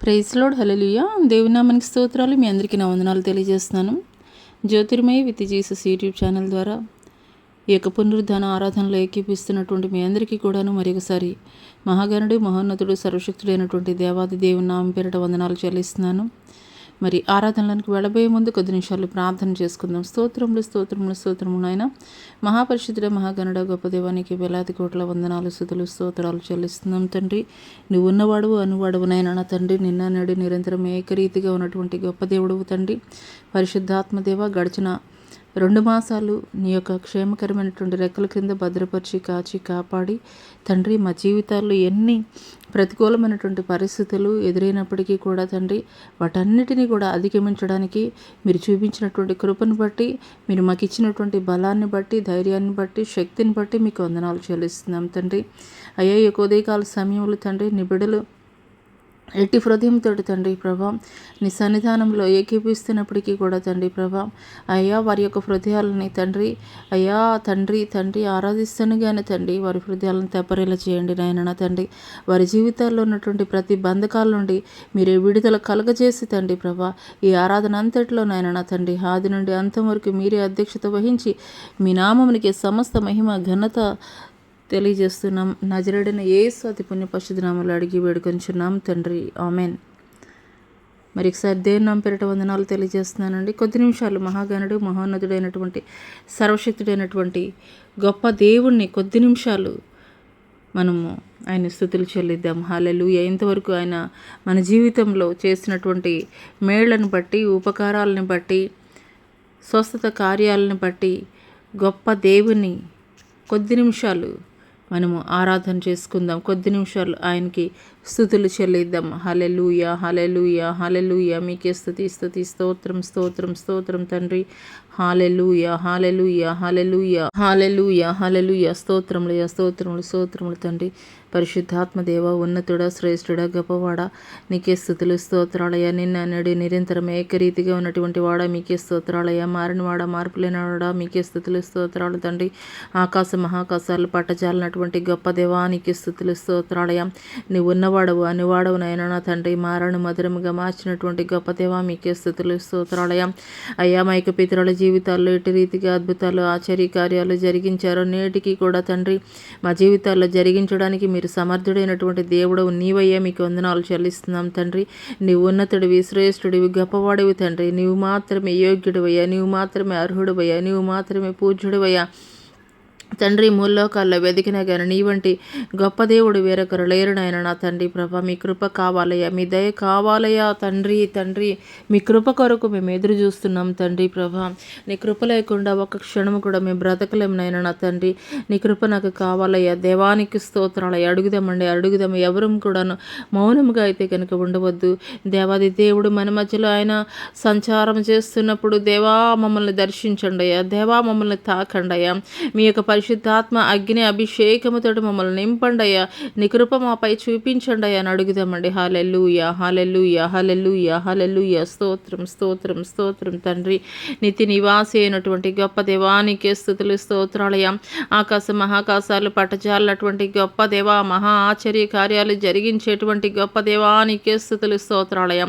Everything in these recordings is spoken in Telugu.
ప్రైజ్ లార్డ్, హల్లెలూయా. దేవుని నామానికి స్తోత్రాలు. మీ అందరికీ నా వందనాలు తెలియజేస్తున్నాను. Jyothirmayi with Jesus YouTube channel ద్వారా ఈ యొక్క పునరుద్ధాన ఆరాధనలో ఏకీపిస్తున్నటువంటి మీ అందరికీ కూడాను మరొకసారి మహాగణుడు, మహోన్నతుడు, సర్వశక్తుడైనటువంటి దేవాది దేవుని నామం పేరిట వందనాలు చెల్లిస్తున్నాను. మరి ఆరాధనలకు వెళ్ళబోయే ముందు కొద్ది నిమిషాలు ప్రార్థన చేసుకుందాం. స్తోత్రములు స్తోత్రములు స్తోత్రములు నాయన, మహాపరిశుద్ధుడ, మహాగణుడ, గొప్ప దేవానికి వేలాది కోట్ల వందనాలు, స్తుతులు, స్తోత్రాలు చెల్లిస్తున్నాం తండ్రి. నువ్వు ఉన్నవాడువు, అనువాడువు నాయన. నా తండ్రి, నిన్న నేడు నిరంతరం ఏకరీతిగా ఉన్నటువంటి గొప్ప దేవుడువు తండ్రి. పరిశుద్ధాత్మదేవ, గడిచిన 2 మాసాలు నీ యొక్క క్షేమకరమైనటువంటి రెక్కల క్రింద భద్రపరిచి కాచి కాపాడి తండ్రి, మా జీవితాల్లో ఎన్ని ప్రతికూలమైనటువంటి పరిస్థితులు ఎదురైనప్పటికీ కూడా తండ్రి, వాటన్నిటినీ కూడా అధిగమించడానికి మీరు చూపించినటువంటి కృపను బట్టి, మీరు మాకు ఇచ్చినటువంటి బలాన్ని బట్టి, ధైర్యాన్ని బట్టి, శక్తిని బట్టి మీకు వందనాలు చెల్లిస్తున్నాం తండ్రి. అయ్యా, ఈ ఉదయకాల సమయంలో తండ్రి, నీ బిడ్డలు ఎట్టి హృదయంతో తండ్రి ప్రభా నీ సన్నిధానంలో ఏకీపిస్తున్నప్పటికీ కూడా తండ్రి ప్రభా, అయ్యా వారి యొక్క హృదయాలని తండ్రి, అయ్యా తండ్రి తండ్రి ఆరాధిస్తానుగానే తండ్రి వారి హృదయాలను తెప్పరేలా చేయండి నాయన. తండ్రి, వారి జీవితాల్లో ఉన్నటువంటి ప్రతి బంధకాల నుండి మీరే విడుదల కలగజేసి తండ్రి ప్రభా, ఈ ఆరాధన అంతట్లో నాయన తండ్రి, ఆది నుండి అంతం వరకు మీరే అధ్యక్షత వహించి మీ నామమునికి సమస్త మహిమ ఘనత తెలియజేస్తున్నాం. నజరేయుడైన యేసు అతి పుణ్య పరిశుద్ధ నామములో అడిగి వేడుకొంచున్నాం తండ్రి, ఆమెన్. మరి ఒకసారి దేవుని నామం పేరిట వందనాలు తెలియజేస్తున్నానండి. కొద్ది నిమిషాలు మహాగణుడు, మహోన్నతుడైనటువంటి, సర్వశక్తుడైనటువంటి గొప్ప దేవుణ్ణి కొద్ది నిమిషాలు మనము ఆయన స్తుతులు చెల్లిద్దాం. హల్లెలూయా. ఇంతవరకు ఆయన మన జీవితంలో చేసినటువంటి మేళ్లను బట్టి, ఉపకారాలను బట్టి, స్వస్థత కార్యాలను బట్టి గొప్ప దేవుని కొద్ది నిమిషాలు మనము ఆరాధన చేసుకుందాం. కొద్ది నిమిషాలు ఆయనకి స్తుతులు చెల్లిద్దాం. హల్లెలూయా, హల్లెలూయా, హల్లెలూయా. మీకే స్తుతి స్తుతి స్తోత్రం స్తోత్రం స్తోత్రం తండ్రి. హల్లెలూయా, హల్లెలూయా, హల్లెలూయా, హల్లెలూయా, హల్లెలూయా. స్తోత్రములయ్యా, స్తోత్రములు, స్తోత్రములు తండ్రి. పరిశుద్ధాత్మ దేవ, ఉన్నతుడా, శ్రేష్ఠుడా, గొప్పవాడా, నీకే స్తుతులు స్తోత్రాలయ్యా. నిన్న నేడు నిరంతరం ఏకరీతిగా ఉన్నటువంటి వాడా, మీకే స్తోత్రాలయ్యా. మారినవాడా, మార్పులేనివాడా, మీకే స్తుతులు స్తోత్రాలు తండ్రి. ఆకాశ మహాకాశాలు పట్టజాలనటువంటి గొప్ప దేవానికి స్తుతులు స్తోత్రాలయ్యా. నీవు ఉన్నవాడవు, అనువాడవు నాయన నా తండ్రి. మారను మధురముగా మార్చినటువంటి గొప్ప దేవా, మీకే స్తుతులు స్తోత్రాలయ్యా. అయ్యా, మా యొక్క పితరుల జీవితాల్లో ఎటు రీతిగా అద్భుతాలు, ఆశ్చర్య కార్యాలు జరిగించారో నేటికి కూడా తండ్రి మా జీవితాల్లో జరిగించడానికి మీరు సమర్థుడైనటువంటి దేవుడవు నీవయ్యా. మీకు వందనాలు చెల్లిస్తున్నాం తండ్రి. నీవు ఉన్నతుడివి, శ్రేష్ఠుడివి, గొప్పవాడివి తండ్రి. నీవు మాత్రమే యోగ్యుడివయ్యా, నీవు మాత్రమే అర్హుడివయ్యా, నీవు మాత్రమే పూజ్యుడివయ్యా తండ్రి. ముల్లోకాల్లో వెతికినా కానీ నీ వంటి గొప్ప దేవుడు వేరొకరు లేరు నాయన నా తండ్రి ప్రభా. మీ కృప కావాలయ్యా, మీ దయ కావాలయ్యా తండ్రి. తండ్రి, మీ కృప కొరకు మేము ఎదురు చూస్తున్నాం తండ్రి ప్రభా. నీ కృప లేకుండా ఒక క్షణము కూడా మేము బ్రతకలేము నాయన నా తండ్రి. నీ కృప నాకు కావాలయ్యా. దేవానికి స్తోత్రాలయ్యా. అడుగుదామండి, అడుగుదాము. ఎవరు కూడాను మౌనముగా అయితే కనుక ఉండవద్దు. దేవాది దేవుడు మన మధ్యలో ఆయన సంచారం చేస్తున్నప్పుడు దేవా మమ్మల్ని దర్శించండి అయ్యా, దేవా మమ్మల్ని తాకండి అయ్యా. మీ యొక్క పరిశుద్ధాత్మ అగ్ని అభిషేకముతో మమ్మల్ని నింపండి అయ్యా. నీ కృప మాపై చూపించండి అయ్యా అని అడుగుదామండి. హల్లెలూయా, హల్లెలూయా, హల్లెలూయా, హల్లెలూయా. స్తోత్రం స్తోత్రం స్తోత్రం తండ్రి. నిత్య నివాసి అయినటువంటి గొప్ప దేవానికే స్తుతులు స్తోత్రాలయ్యా. ఆకాశ మహాకాశాలు పట్టజాలనటువంటి గొప్ప దేవా, మహా ఆశ్చర్య కార్యాలు జరిగించేటువంటి గొప్ప దేవానికే స్తుతులు స్తోత్రాలయ్యా.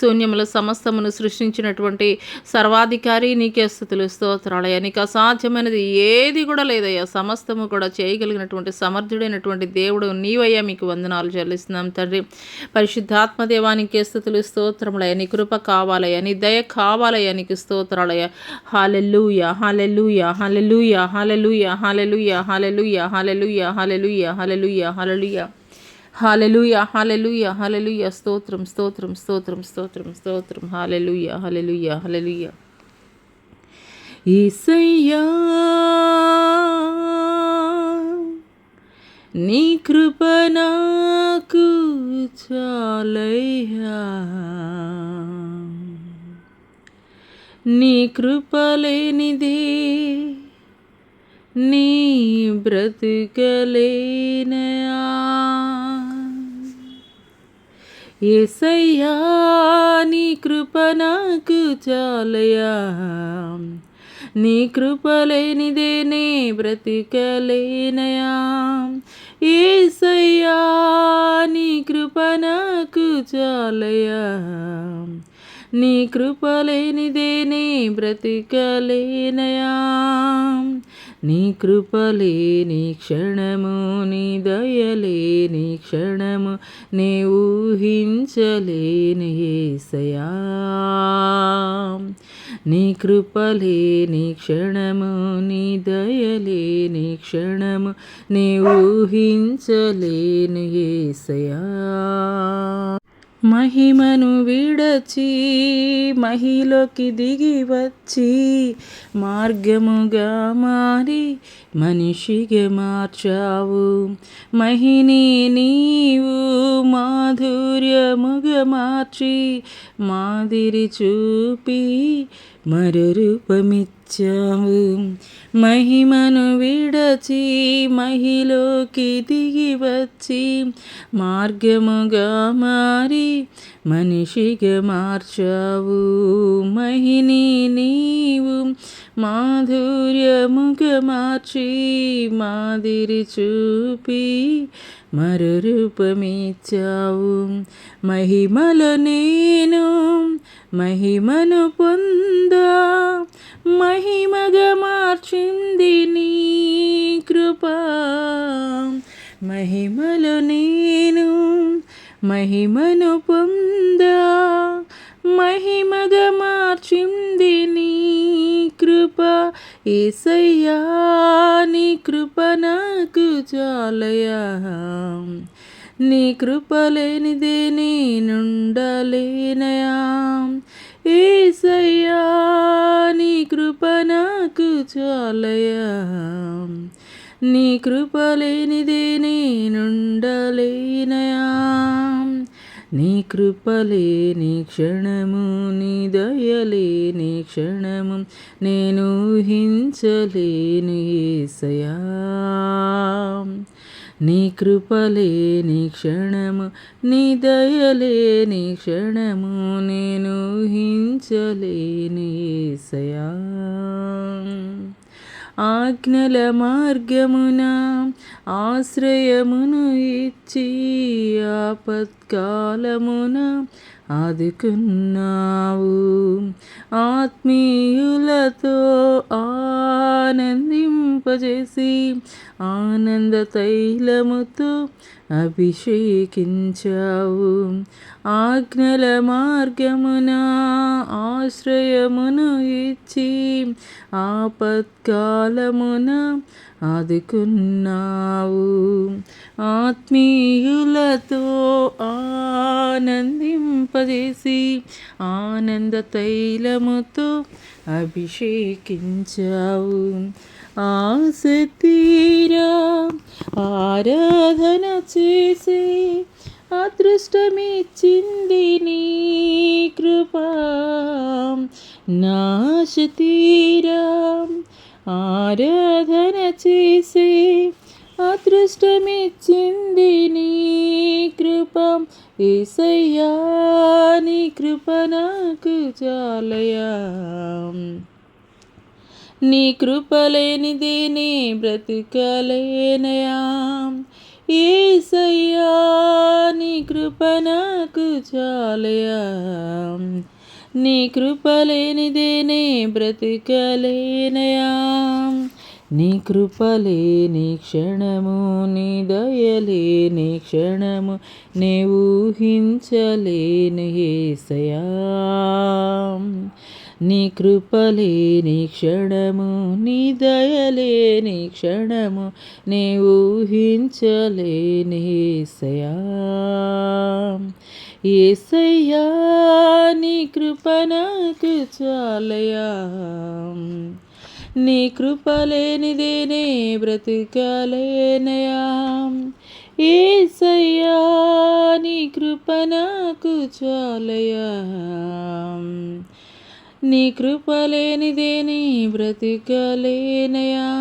శూన్యముల సమస్తమును సృష్టించినటువంటి సర్వాధికారి నీకే స్తుతులు స్తోత్రాలయ్యా. నీకు అసాధ్యమైనది ఏది కూడా లేదయ్యా. సమస్తము కూడా చేయగలిగినటువంటి సమర్థుడైనటువంటి దేవుడు నీవయ్యా. మీకు వందనాలు చెల్లిస్తున్నాం తండ్రి. పరిశుద్ధాత్మ దేవానికి స్తుతులు స్తోత్రములయ్యా. నీ కృప కావాలయ్యా, నీ దయ కావాలయ్యా. నీకు స్తోత్రాలయ్యా. హల్లెలూయా, హల్లెలూయా, హల్లెలూయా, హల్లెలూయా, హల్లెలూయా, హల్లెలూయా, హల్లెలూయా, హల్లెలూయా, హల్లెలూయా, హల్లెలూయా, హల్లెలూయా, హల్లెలూయా, హల్లెలూయా. స్తోత్రం స్తోత్రం స్తోత్రం స్తోత్రం స్తోత్రం. హల్లెలూయా, హల్లెలూయా, హల్లెలూయా. యేసయ్యా, నీ కృప నాకు చాలయ్యా, నీ కృప లేనిదే నీ బ్రతుకలేనయా. యేసయ్యా, నీ కృప నాకు చాలయ్యా, నీ కృప లేనిదే నే బ్రతికలేనయా. యేసయ్యా నీ కృప నాకు చాలయా. నీ కృప లేనిదే నే బ్రతికలేనయా. నీ కృప లేని క్షణము, నీ దయలేని క్షణము నే ఊహించలేని యేసయ్యా. నీ కృప లేని క్షణము, నీ దయలేని క్షణము నే ఊహించలేని యేసయ్యా. మహిమను విడచి మహిలోకి దిగి వచ్చి మార్గముగా మారి మనిషిగా మార్చావు. మహిని నీవు మాధుర్యముగా మార్చి మాదిరి చూపి మరు రూపమిచ్చావు. మహిమను విడచి మహిలోకి దిగి వచ్చి మార్గముగా మారి మనిషిగా మార్చావు. మహిని నీవు మాధుర్యముగా మార్చి మాదిరి చూపి మరు రూపమిచ్చావు. మహిమలో నేను మహిమను పొందా మహిమగా మార్చింది నీ కృప. మహిమలో నేను మహిమను పొందా మహిమగా మార్చింది నీ కృప. యేసయ్యా నీ కృప నాకు చాలయా. నీ కృప లేనిదే నేనుండలేనయా. యేసయ్యా నీ కృప నాకు చాలయా. నీ కృప లేనిదే నేనుండలేనయా. నీ కృప లేని క్షణము, నీ దయలేని క్షణము నేను ఊహించలేను యేసయ్యా. నీ కృప లేని క్షణము, నీ దయలేని క్షణము నేను ఊహించలేను యేసయ్యా. ఆజ్ఞల మార్గమున ఆశ్రయమును ఇచ్చి ఆపత్కాలమున ఆదుకున్నావు. ఆత్మీయులతో ఆనందింపజేసి ఆనంద తైలముతో అభిషేకించావు. ఆజ్ఞల మార్గమున ఆశ్రయమును ఇచ్చి ఆపత్కాలమున ఆదుకున్నావు. ఆత్మీయులతో ఆనందింపజేసి ఆనంద తైలముతో అభిషేకించావు. ఆసక్తిరా ఆరాధన చేసి అదృష్టమిచ్చింది నీ కృప. నాశతీరా ఆరాధన చేసి అదృష్టమిచ్చింది నీ కృప. యేసయ్యా నీ కృప నాకు చాలయా. నీ కృప లేనిదే నే బ్రతికలేనయా. యేసయ్యా నీ కృప నాకు చాలయా. నీ కృప లేనిదే నే బ్రతికలేనయా. నీ కృప లేని క్షణము, నీ దయలేని క్షణము నే ఊహించలేను యేసయ్యా. నీ కృప లేని క్షణము, నీ దయలేని క్షణము నే ఊహించలేను యేసయ్యా. యేసయ్యా నీ కృప నాకు చాలయా. నీ కృప లేనిదే నే బ్రతికలేనయా. యేసయ్యా నీ కృప నాకు చాలయా. నీ కృప లేనిదే నే బ్రతికలేనయా.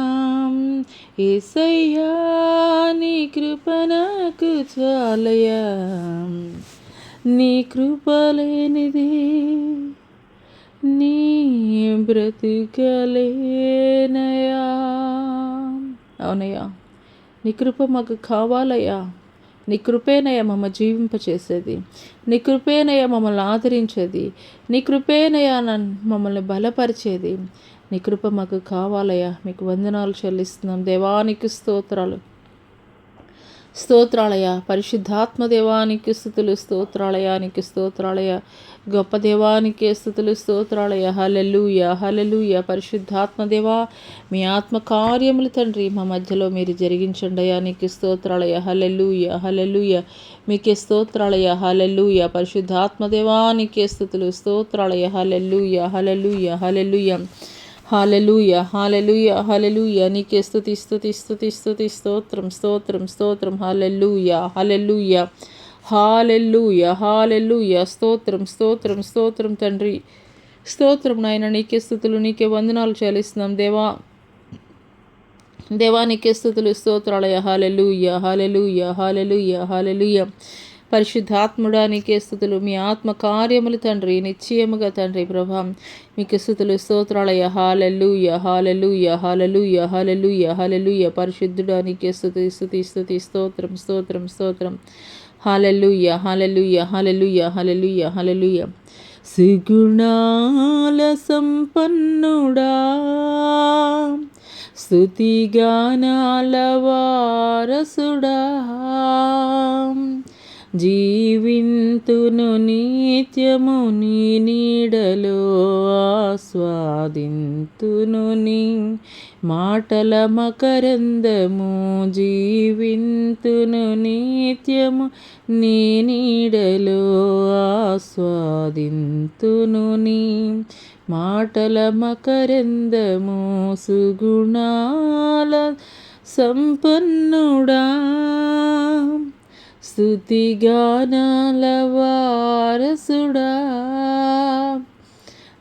యేసయ్యా నీ కృప నాకు చాలయా. నీ కృప లేనిదే నీ బ్రతుకలేనయా. అవునయ్యా, నీ కృప మాకు కావాలయ్యా. నీ కృపేనయ్య మమ్మల్ని జీవింపచేసేది, నీ కృపేనయ్య మమ్మల్ని ఆదరించేది, నీ కృపేనయ్య మమ్మల్ని బలపరిచేది. నీ కృప మాకు కావాలయ్యా. మీకు వందనాలు చెల్లిస్తున్నాం దేవానికి స్తోత్రాలు. స్తోత్రాలయ పరిశుద్ధాత్మ దేవానికి స్తుతులు. స్తోత్రాలయానికి స్తోత్రాలయ గొప్ప దేవానికి స్తుతులు. స్తోత్రాలయ. హల్లెలూయ హల్లెలూయ. పరిశుద్ధాత్మ దేవా, మీ ఆత్మ కార్యములు తండ్రి మా మధ్యలో మీరు జరిగించండి అయ్యా. నీకు స్తోత్రాలయ. హల్లెలూయ హల్లెలూయ. మీకే స్తోత్రాలయ. హల్లెలూయ. పరిశుద్ధాత్మ దేవానికి స్తుతులు. స్తోత్రాలయ. హల్లెలూయ హల్లెలూయ హల్లెలూయ. హాలెలూయ హాలెలూయ హాలెలూయ. నీకే స్తుతి స్తుతి స్తుతి స్తుతి. స్తోత్రం స్తోత్రం స్తోత్రం. హాలెలూయ హాలెలూయ హాలెలూయ హాలెలూయ. స్తోత్రం స్తోత్రం స్తోత్రం తండ్రి. స్తోత్రం నాయన. నీకే స్తుతులు, నీకే వందనాలు చెల్లిస్తున్నాం దేవా. దేవా నీకే స్తుతులు. స్తోత్రాలయ. హాలెలూయ హాలెలూయ హాలెలూయ హాలెలూయ. పరిశుద్ధాత్ముడా నీకే స్తుతులు. మీ ఆత్మ కార్యములు తండ్రి నిశ్చయముగా తండ్రి ప్రభా మీకు స్తుతులు. స్తోత్రాలయ. హాలెలూయ హాలెలూయ హాలెలూయ హాలెలూయ హాలెలూయ. పరిశుద్ధుడా నీకే స్తుతి స్తుతి స్తుతి. స్తోత్రం స్తోత్రం స్తోత్రం. హాలెలూయ హాలెలూయ హాలెలూయ హాలెలూయ హాలెలూయ. సుగుణాల సంపన్నుడా, స్తుతిగానాల వారసుడా, జీవింతును నిత్యము నీ నీడలో, ఆస్వాదింతును నీ మాటల మకరందము, జీవింతును నిత్యము నీ నీడలో, ఆస్వాదింతును నీ మాటల మకరందము. సుగుణాల సంపన్నుడా, స్తుతిగానాల వారసుడా,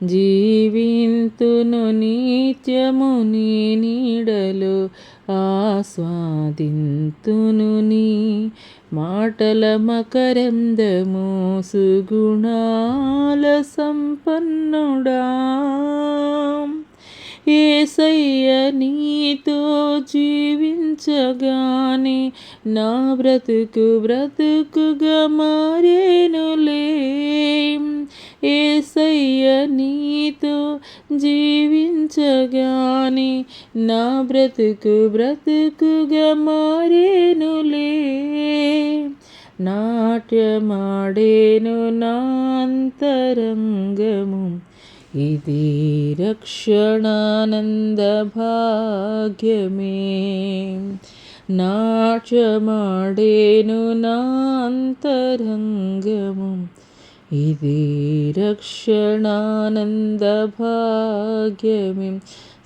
జీవింతును నిత్యము నీ నీడలో, ఆస్వాదింతును నీ మాటల మకరందము. సుగుణాల సంపన్నుడా, యేసయ్య నీతో జీవించగానే నా బ్రతుకుగా మారేనులే. యేసయ్య నీతో జీవించగానే నా బ్రతుకుగా మారేనులే. నాట్యమాడేను నా అంతరంగము, ఇది రక్షణానంద భాగ్యమే. నాట్యమాడేను నా అంతరంగము, ఇది రక్షణానంద భాగ్యమే.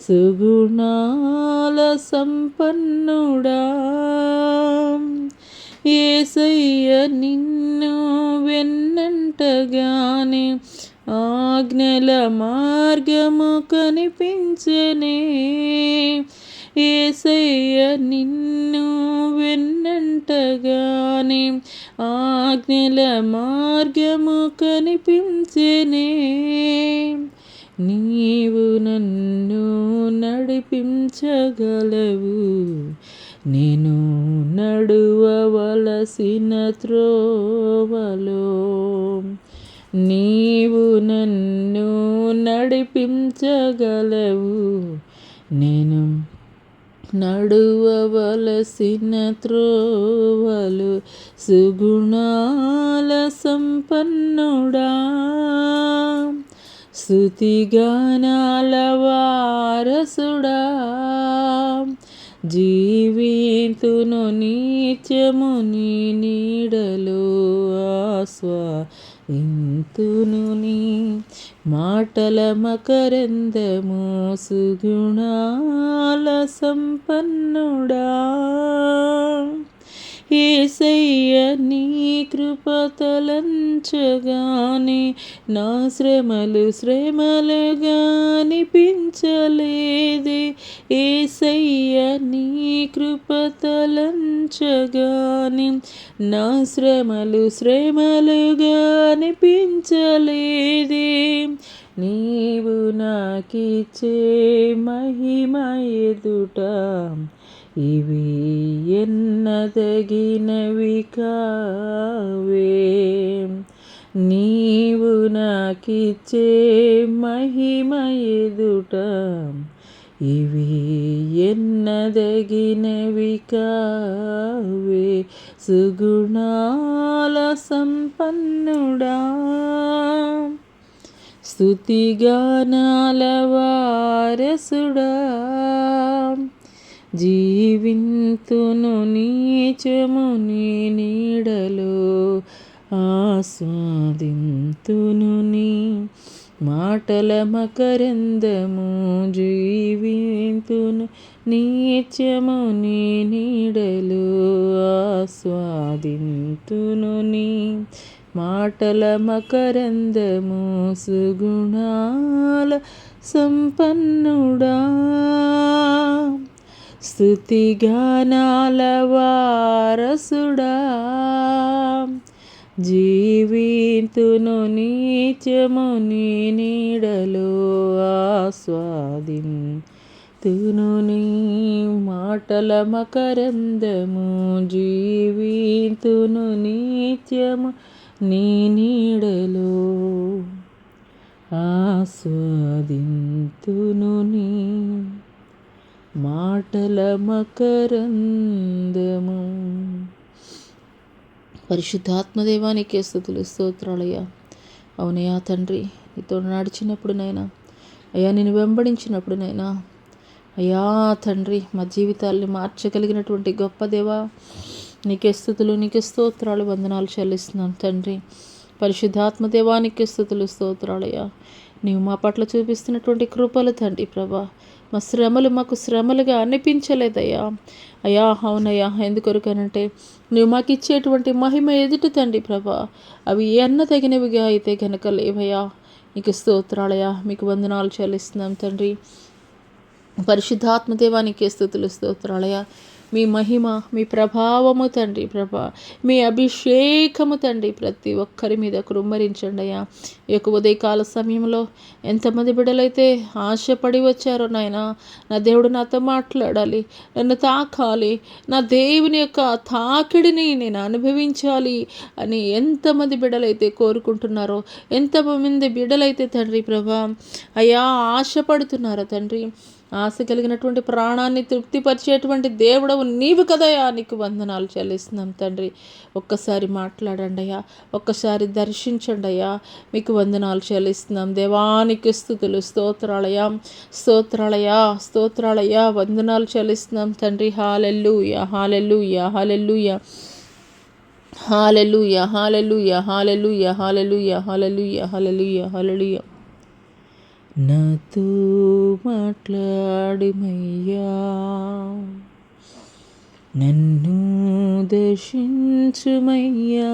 సుగుణాల సంపన్నుడా, యేసయ్య నిన్ను వెన్నంటగానే ఆజ్ఞల మార్గము కనిపించనే. యేసయ్య నిన్ను వెన్నంటగానే ఆజ్ఞల మార్గము కనిపించనే. నీవు నన్ను నడిపించగలవు, నేను నడువవలసిన త్రోవలో. నీవు నన్ను నడిపించగలవు, నేను నడువవలసిన త్రోవలు. సుగుణాల సంపన్నుడా, స్తుతిగానాల వారసుడా, జీవితును నిత్యము నీ నీడలో, ఆస్వాదింతును నీ మాటల మకరందము. సుగుణాల సంపన్నుడా, యేసయ్య నీ కృప తలంచగానే నా శ్రమలుగా అనిపించలేదే. యేసయ్య నీ కృప తలంచగానే నా శ్రమలుగా అనిపించలేదే. నీవు నాకిచ్చే మహిమ ఎదుట ఇవి ఎన్నదగినవి కావే. నీవు నాకిచ్చే మహిమ ఎదుట ఇవి ఎన్నదగినవి కావే. సుగుణాల సంపన్నుడా, స్తుతిగానాల వారసుడా, జీవింతును నీచము నీ నీడలో, ఆస్వాదింతును నీ మాటల మకరందము. జీవింతును నిత్యము నీ నీడలో, ఆస్వాదింతును నీ మాటల మకరందము. సుగుణాల సంపన్నుడా, స్తుతిగానాల వారసుడా, జీవింతును నిత్యము నీ నీడలో, ఆస్వాదింతును నీ మాటల మకరందము. జీవింతును నిత్యము నీ నీడలో, ఆస్వాదింతును నీ మాటల మకరందము. పరిశుద్ధాత్మదేవానికే స్తుతులు స్తోత్రాలయ్యా. అవునయ్యా తండ్రి, నీతో నడిచినప్పుడునైనా అయ్యా, నేను వెంబడించినప్పుడునైనా అయ్యా తండ్రి, మా జీవితాల్ని మార్చగలిగినటువంటి గొప్ప దేవా, నీకే స్తుతులు, నీకే స్తోత్రాలు, వందనాలు చెల్లిస్తున్నాను తండ్రి. పరిశుద్ధాత్మదేవానికి స్తుతులు స్తోత్రాలయ్యా. నీవు మా పట్ల చూపిస్తున్నటువంటి కృపలు తండ్రి ప్రభా, మా శ్రమలు మాకు శ్రమలుగా అనిపించలేదయ్యా. అయ్యా అవునయ్యా, ఎందుకొరకనంటే నువ్వు మాకు ఇచ్చేటువంటి మహిమ ఎదుట తండ్రి ప్రభా, అవి తగినవిగా అయితే కనుక లేవయ్యా. నీకు స్తోత్రాలయ్యా, మీకు వందనాలు చెల్లిస్తున్నాం తండ్రి. పరిశుద్ధాత్మదేవానికి స్తుతులు స్తోత్రాలయ్యా. మీ మహిమ, మీ ప్రభావము తండ్రి ప్రభా, మీ అభిషేకము తండ్రి ప్రతి ఒక్కరి మీద కుమ్మరించండి అయ్యా. ఈ యొక్క ఉదయకాల సమయంలో ఎంతమంది బిడ్డలైతే ఆశపడి వచ్చారో నాయన, నా దేవుడు నాతో మాట్లాడాలి, నన్ను తాకాలి, నా దేవుని యొక్క తాకిడిని నేను అనుభవించాలి అని ఎంతమంది బిడ్డలైతే కోరుకుంటున్నారో, ఎంతమంది బిడ్డలైతే తండ్రి ప్రభా అయ్యా ఆశపడుతున్నారో తండ్రి, ఆశ కలిగినటువంటి ప్రాణాన్ని తృప్తిపరిచేటువంటి దేవుడవు నీవు కదయా. నీకు వందనాలు చెల్లిస్తున్నాం తండ్రి. ఒక్కసారి మాట్లాడండి అయ్యా, ఒక్కసారి దర్శించండి అయ్యా. మీకు వందనాలు చెల్లిస్తున్నాం దేవానికి స్తుతులు స్తోత్రాలయా, స్తోత్రాలయా, స్తోత్రాలయా, వందనాలు చెల్లిస్తున్నాం తండ్రి. హల్లెలూయా, హల్లెలూయా, హల్లెలూయా, హల్లెలూయా, హల్లెలూయా, హల్లెలూయా, హల్లెలూయా, హల్లెలూయా, హల్లెలూయా, హల్లెలూయా. నాతో మాట్లాడుమయ్యా, నన్ను దర్శించుమయ్యా.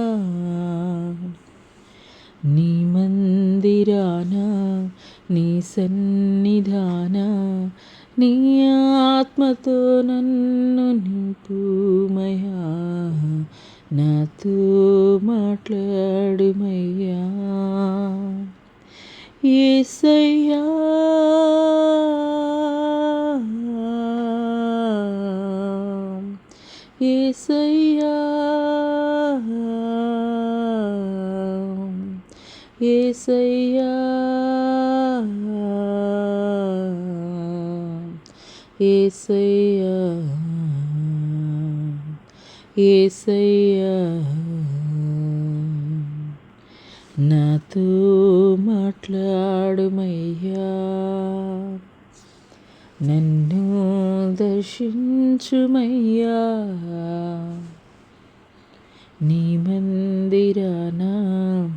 నీ మందిరాన, నీ సన్నిధాన, నీ ఆత్మతో నన్ను నింపుమయ్యా. నాతో మాట్లాడుమయ్యా. యేసయ్యా, యేసయ్యా, యేసయ్యా, యేసయ్యా, యేసయ్యా, నాతో మాట్లాడుమయ్యా. నన్ను దర్శించుమయ్యా. నీ మందిరాన,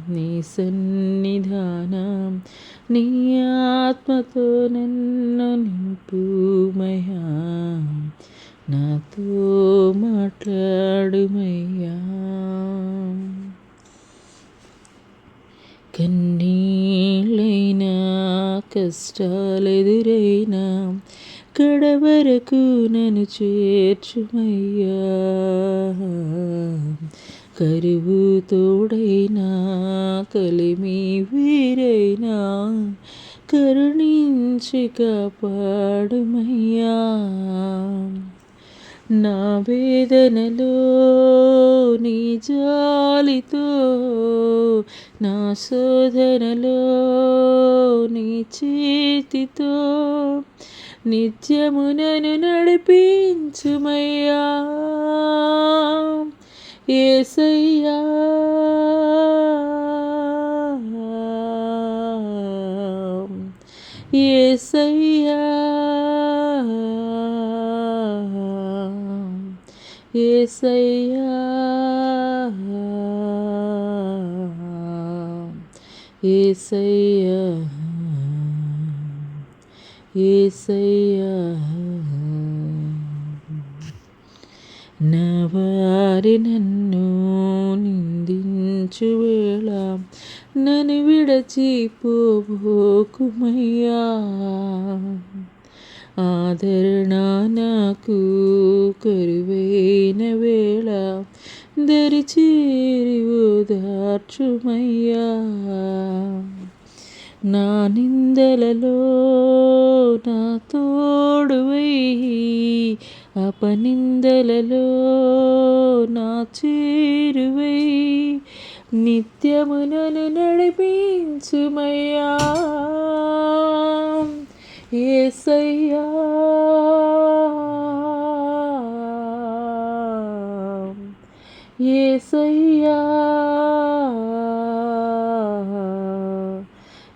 నీ సన్నిధాన, నీ ఆత్మతో నన్ను నింపుమయ్యా. నాతో మాట్లాడుమయ్యా. కన్నీళ్ళైనా, కష్టాలెదురైనా కడవరకు నన్ను చేర్చుమయ్యా. కరువు తోడైనా, కలిమి వేరైనా కరుణించి కాపాడుమయ్యా. నా వేదనలో నీ జాలితో, నా శోధనలో నీ చేతితో నిత్యమునను నడిపించుమయ్యా. యేసయ్యా యేసయ్యా యేసయ్యా యేసయ్యా యేసయ్యా. నా వారి నన్ను నిందించు వేళ నన్ను విడచిపోబోకుమయ్యా. ఆదరణ నాకు కరువైన వేళ దరిచేరి ఓదార్చుమయ్యా. నా నిందలలో నా తోడువై, అపనిందలలో నా చేరువై నిత్యమునను నడిపించుమయ్యా. యేసయ్యా యేసయ్యా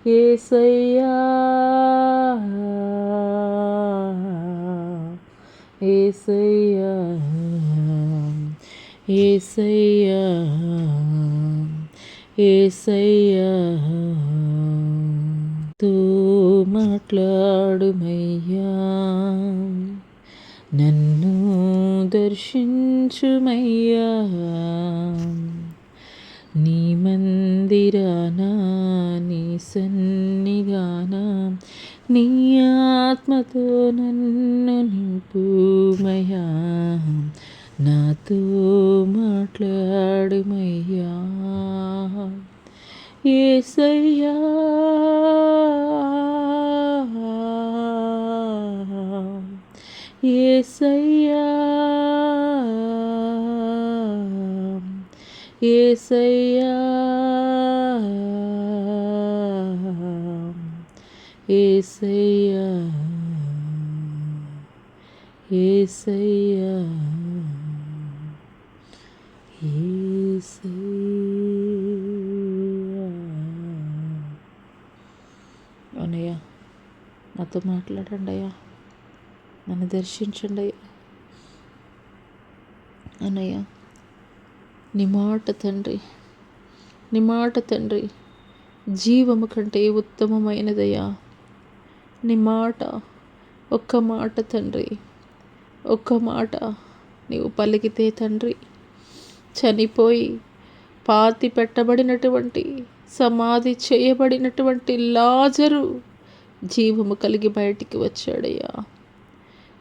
యేసయ్యా యేసయ్యా యేసయ్యా యేసయ్యా. తో మాట్లాడుమయ్యా, నన్ను దర్శించుమయ్యా. నీ మందిరాన నీ సన్నిధాన నీ ఆత్మతో నన్ను నింపుమయ్యా. నాతో మాట్లాడుమయ్యా. యేసయ్యా యేసయ్యా యేసయ్యా యేసయ్యా యేసయ్యా యేసయ్యా. అన్నయ్య నాతో మాట్లాడండి అయ్యా, నన్ను దర్శించండి అయ్యా. అన్నయ్య నీ మాట తండ్రి, నీ మాట తండ్రి జీవము కంటే ఉత్తమమైనదయ్యా. నీ మాట, ఒక్క మాట తండ్రి, ఒక్క మాట నీవు పలికితే తండ్రి, చనిపోయి పాతి పెట్టబడినటువంటి, సమాధి చేయబడినటువంటి లాజరు జీవము కలిగి బయటికి వచ్చాడయ్యా.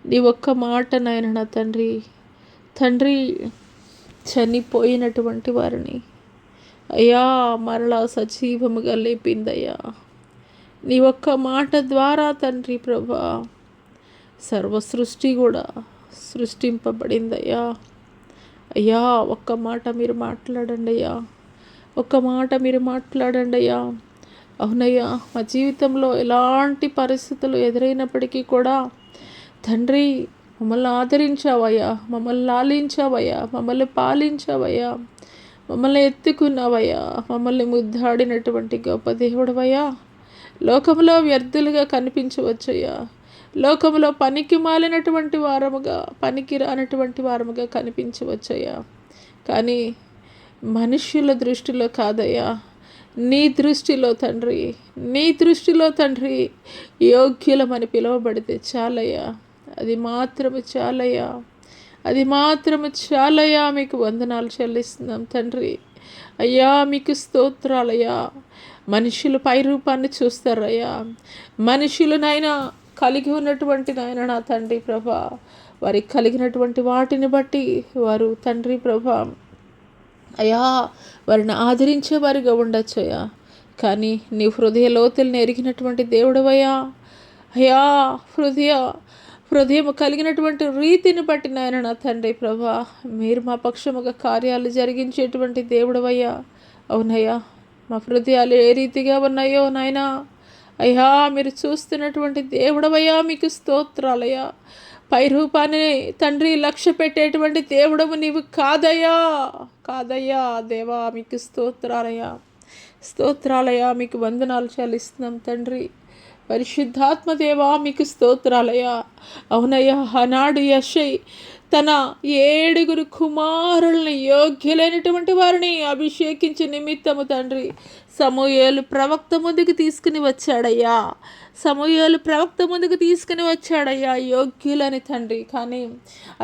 నీ ఒక్క మాట నాయన నా తండ్రి, తండ్రి చనిపోయినటువంటి వారిని అయ్యా మరలా సజీవముగా లేపిందయ్యా. నీ ఒక్క మాట ద్వారా తండ్రి ప్రభా సర్వ సృష్టి కూడా సృష్టింపబడిందయ్యా. అయ్యా ఒక్క మాట మీరు మాట్లాడండి అయ్యా, ఒక్క మాట మీరు మాట్లాడండి అయ్యా. అవునయ్యా, మా జీవితంలో ఎలాంటి పరిస్థితులు ఎదురైనప్పటికీ కూడా తండ్రి మమ్మల్ని ఆదరించావయ్యా, మమ్మల్ని లాలించావయ్యా, మమ్మల్ని పాలించావయ్యా, మమ్మల్ని ఎత్తుకున్నావయ్యా, మమ్మల్ని ముద్దాడినటువంటి గొప్ప దేవుడవయ్యా. లోకంలో వ్యర్థులుగా కనిపించవచ్చయ్యా, లోకంలో పనికి మాలినటువంటి వారముగా, పనికి రానటువంటి వారముగా కనిపించవచ్చయ్యా. కానీ మనుష్యుల దృష్టిలో కాదయ్యా, నీ దృష్టిలో తండ్రి, నీ దృష్టిలో తండ్రి యోగ్యులమని పిలువబడితే చాలయ్యా. అది మాత్రము చాలయ్యా, అది మాత్రము చాలయ్యా. మీకు వందనాలు చెల్లిస్తున్నాం తండ్రి. అయ్యా మీకు స్తోత్రాలయ్యా. మనుషులు పై రూపాన్ని చూస్తారయ్యా, మనుషులనైనా కలిగి ఉన్నటువంటి నాయన నా తండ్రి ప్రభా, వారికి కలిగినటువంటి వాటిని బట్టి వారు తండ్రి ప్రభా అయ్యా వారిని ఆదరించేవారిగా ఉండొచ్చయ్యా. కానీ నీ హృదయ లోతుల్ని ఎరిగినటువంటి దేవుడవయ్యా. అయ్యా, హృదయం కలిగినటువంటి రీతిని బట్టి నాయన నా తండ్రి ప్రభా, మీరు మా పక్షముగా కార్యాలు జరిగించేటువంటి దేవుడవయ్యా. అవునయ్యా, మా హృదయాలు ఏ రీతిగా ఉన్నాయో నాయనా అయ్యా మీరు చూస్తున్నటువంటి దేవుడవయ్యా, మీకు స్తోత్రాలయ్యా. పై రూపాన్ని తండ్రి లక్ష్య పెట్టేటువంటి దేవుడవు నీవు కాదయ్యా దేవా, మీకు స్తోత్రాలయ్యా, మీకు వందనాలు చెల్లిస్తున్నాం తండ్రి. పరిశుద్ధాత్మ దేవా, మీకు స్తోత్రాలయ్యా. అవునయ్యా, ఆనాడు యెషై తన 7 కుమారుల్ని యోగ్యులైనటువంటి వారిని అభిషేకించే నిమిత్తము తండ్రి సమూయేలు ప్రవక్త ముందుకు తీసుకుని వచ్చాడయ్యా యోగ్యులని తండ్రి. కానీ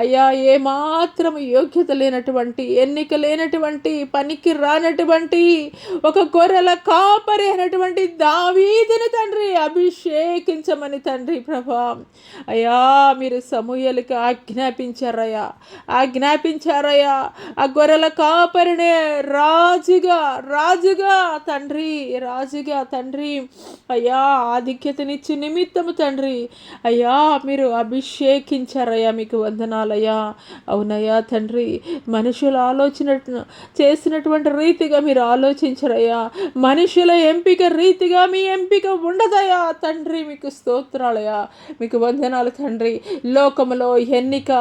అయ్యా, ఏమాత్రం యోగ్యత లేనటువంటి, ఎన్నిక లేనటువంటి, పనికి రానటువంటి ఒక గొర్రెల కాపరి అయినటువంటి దావీదుని తండ్రి అభిషేకించమని తండ్రి ప్రభా అయ్యా మీరు సమూయేలుకి ఆజ్ఞాపించారయ్యా. ఆ గొర్రెల కాపరినే రాజుగా తండ్రి అయ్యా ఆధిక్యతనిచ్చి నిమిత్తము తండ్రి అయ్యా మీరు అభిషేకించారయ్యా, మీకు వందనాలయ్యా. అవునయ్యా తండ్రి, మనుషుల ఆలోచన చేసినటువంటి రీతిగా మీరు ఆలోచించరయ్యా. మనుషుల ఎంపిక రీతిగా మీ ఎంపిక ఉండదయ్యా తండ్రి, మీకు స్తోత్రాలయ్యా, మీకు వందనాలు తండ్రి. లోకములో ఎన్నిక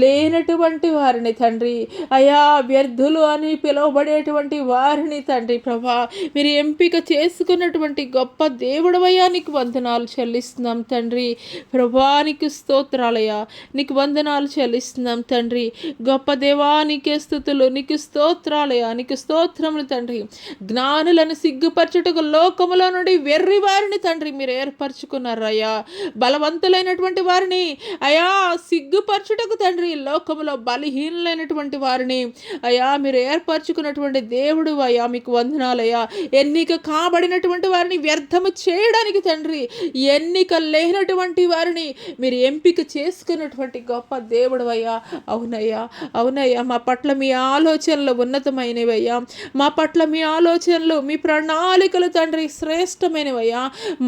లేనటువంటి వారిని తండ్రి అయ్యా, వ్యర్థులు అని పిలువబడేటువంటి వారిని తండ్రి ప్రభా మీరు ఎంపిక చేసుకున్నటువంటి గొప్ప దేవుడవయ్యా, నీకు వందనాలు చెల్లిస్తున్నాం తండ్రి ప్రభా, నీకు స్తోత్రాలయ్యా, నీకు వందనాలు చెల్లిస్తున్నాం తండ్రి. గొప్ప దేవా, నీకే స్తుతులు, నీకు స్తోత్రాలయ్యా, నీకు స్తోత్రములు తండ్రి. జ్ఞానులను సిగ్గుపరచుటకు లోకములో నుండి వెర్రి వారిని తండ్రి మీరు ఏర్పరచుకున్నారయ్యా. బలవంతులైనటువంటి వారిని అయా సిగ్గుపరచుటకు తండ్రి లోకములో బలహీనులైనటువంటి వారిని అయా మీరు ఏర్పరచుకున్నటువంటి దేవుడు అయ్యా, మీకు వందనాలయ్యా. ఎన్నిక కాబడినటువంటి వారిని వ్యర్థము చేయడానికి తండ్రి, ఎన్నిక లేనటువంటి వారిని మీరు ఎంపిక చేసుకున్నటువంటి గొప్ప దేవుడు అయ్యా. అవునయ్యా, మా పట్ల మీ ఆలోచనలు ఉన్నతమైనవయ్యా. మా పట్ల మీ ఆలోచనలు, మీ ప్రణాళికలు తండ్రి శ్రేష్టమైనవయ్యా.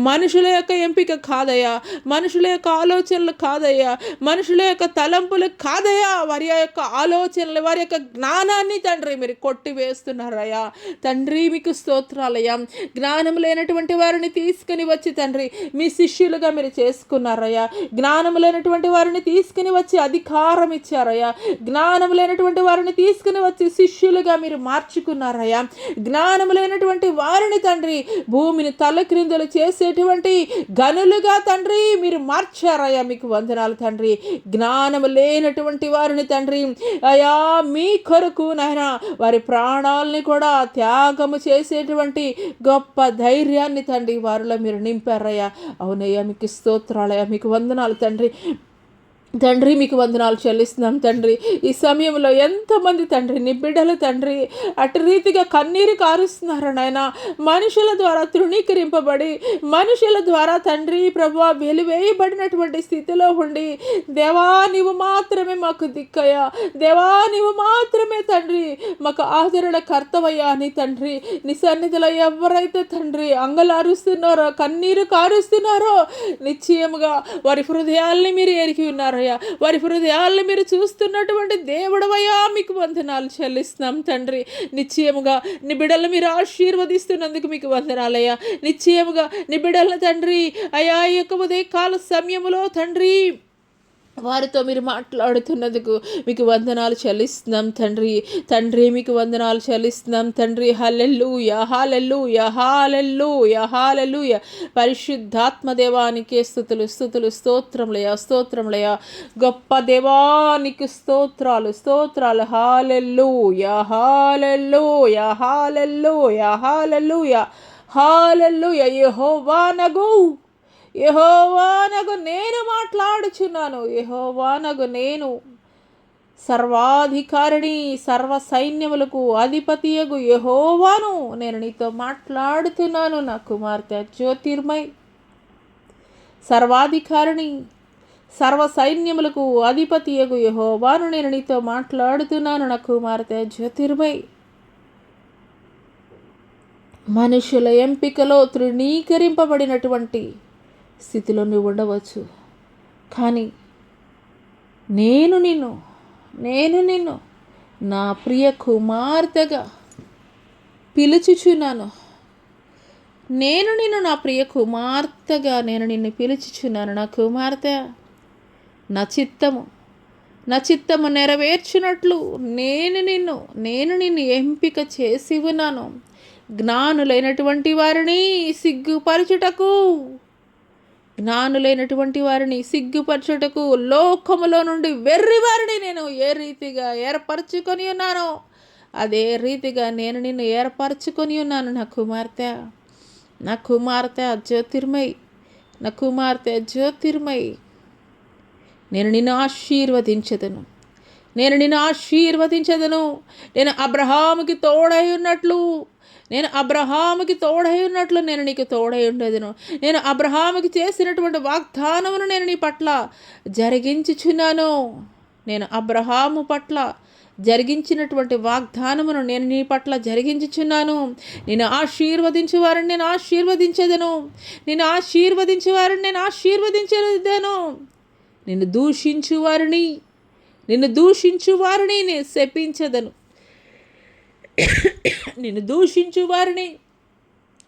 మనుషుల యొక్క ఎంపిక కాదయ్యా, మనుషుల యొక్క ఆలోచనలు కాదయ్యా, మనుషుల యొక్క తలంపులు కాదయ్యా. వారి యొక్క ఆలోచనలు, వారి యొక్క జ్ఞానాన్ని తండ్రి మీరు కొట్టివేస్తున్నారయ్యా తండ్రి, మీకు స్తోత్రాలయ్యా. జ్ఞానం లేనటువంటి వారిని తీసుకుని వచ్చి తండ్రి మీ శిష్యులుగా మీరు చేసుకున్నారయ్యా. జ్ఞానం లేనటువంటి వారిని తీసుకుని వచ్చి అధికారం ఇచ్చారయ్యా. జ్ఞానం లేనటువంటి వారిని తీసుకుని వచ్చి శిష్యులుగా మీరు మార్చుకున్నారయ్యా. జ్ఞానం లేనటువంటి వారిని తండ్రి భూమిని తలక్రిందులు చేసేటువంటి గనులుగా తండ్రి మీరు మార్చారయ్యా, మీకు వందనాలు తండ్రి. జ్ఞానం లేనటువంటి వారిని తండ్రి అయ్యా మీ కొరకు నాయన వారి ప్రాణాలని కూడా త్యాగము చేసేటువంటి గొప్ప ధైర్యాన్ని తండ్రి వారిలో మీరు నింపారయ్యా. అవునయ్యా, మీకు స్తోత్రాలయ్యా, మీకు వందనాలు తండ్రి. మీకు వందనాలు చెల్లిస్తున్నాం తండ్రి. ఈ సమయంలో ఎంతమంది తండ్రి నీ బిడ్డలు తండ్రి అటు రీతిగా కన్నీరు కారుస్తున్నారు నాయన. మనుషుల ద్వారా తృణీకరింపబడి, మనుషుల ద్వారా తండ్రి ప్రభా వెలివేయబడినటువంటి స్థితిలో ఉండి, దేవా నీవు మాత్రమే మాకు దిక్కయ్యా, దేవా నీవు మాత్రమే తండ్రి మాకు ఆదరణ కర్తవయ్యా అని తండ్రి నీ సన్నిధిలో ఎవరైతే తండ్రి అంగలారుస్తున్నారో, కన్నీరు కారుస్తున్నారో నిశ్చయముగా వారి హృదయాల్ని మీరు ఎరిగి ఉన్నారు. వారి హృదయాలను మీరు చూస్తున్నటువంటి దేవుడవయ్యా, మీకు వందనాలు చెల్లిస్తున్నాం తండ్రి. నిశ్చయముగా నీ బిడ్డలను మీరు ఆశీర్వదిస్తున్నందుకు మీకు వందనాలయ్యా. నిశ్చయముగా నీ బిడ్డలను తండ్రి అయ్యా ఈ యొక్క ఉదయకాల సమయములో తండ్రి వారితో మీరు మాట్లాడుతున్నందుకు మీకు వందనాలు చెల్లిస్తున్నాం తండ్రి మీకు వందనాలు చెల్లిస్తున్నాం తండ్రి. హల్లెలూయా, హల్లెలూయా, హల్లెలూయా, హల్లెలూయా. పరిశుద్ధాత్మ దేవానికి స్తుతులు స్తోత్రములయ్యా. గొప్ప దేవానికి స్తోత్రాలు. హల్లెలూయా, హల్లెలూయా, హల్లెలూయా, హల్లెలూయా, హల్లెలూయా. యెహోవానగు నేను మాట్లాడుచున్నాను. యెహోవానగు నేను సర్వాధికారిని, సర్వ సైన్యములకు అధిపతియగు యెహోవాను నేను నీతో మాట్లాడుతున్నాను నా కుమార్తె జ్యోతిర్మయ్. సర్వాధికారిని, సర్వ సైన్యములకు అధిపతియగు యెహోవాను నేను నీతో మాట్లాడుతున్నాను నా కుమార్తె జ్యోతిర్మయ్. మనుషుల ఎంపికలో తృణీకరింపబడినటువంటి స్థితిలో నువ్వు ఉండవచ్చు. కానీ నేను నిన్ను నా ప్రియ కుమార్తెగా పిలుచుచున్నాను. నేను నిన్ను నా ప్రియ కుమార్తెగా నిన్ను పిలుచుచున్నాను. నా కుమార్తె, నా చిత్తము నెరవేర్చినట్లు నేను నిన్ను ఎంపిక చేసి ఉన్నాను. జ్ఞానులైనటువంటి వారిని సిగ్గుపరచుటకు లోకములో నుండి వెర్రి వారిని నేను ఏ రీతిగా ఏర్పరచుకొని ఉన్నానో అదే రీతిగా నేను నిన్ను ఏర్పరచుకొని ఉన్నాను. నా కుమార్తె జ్యోతిర్మయి, నేను నిన్ను ఆశీర్వదించదను. నేను అబ్రహాముకి తోడై ఉన్నట్లు నేను నీకు తోడై ఉండేదను. నేను అబ్రహాముకి చేసినటువంటి వాగ్దానమును నేను నీ పట్ల జరిగించుచున్నాను. నేను అబ్రహాము పట్ల జరిగించినటువంటి వాగ్దానమును నేను నీ పట్ల జరిగించుచున్నాను. నేను ఆశీర్వదించు వారిని నేను ఆశీర్వదించేదను. నిన్ను దూషించు వారిని నేను శపించదను.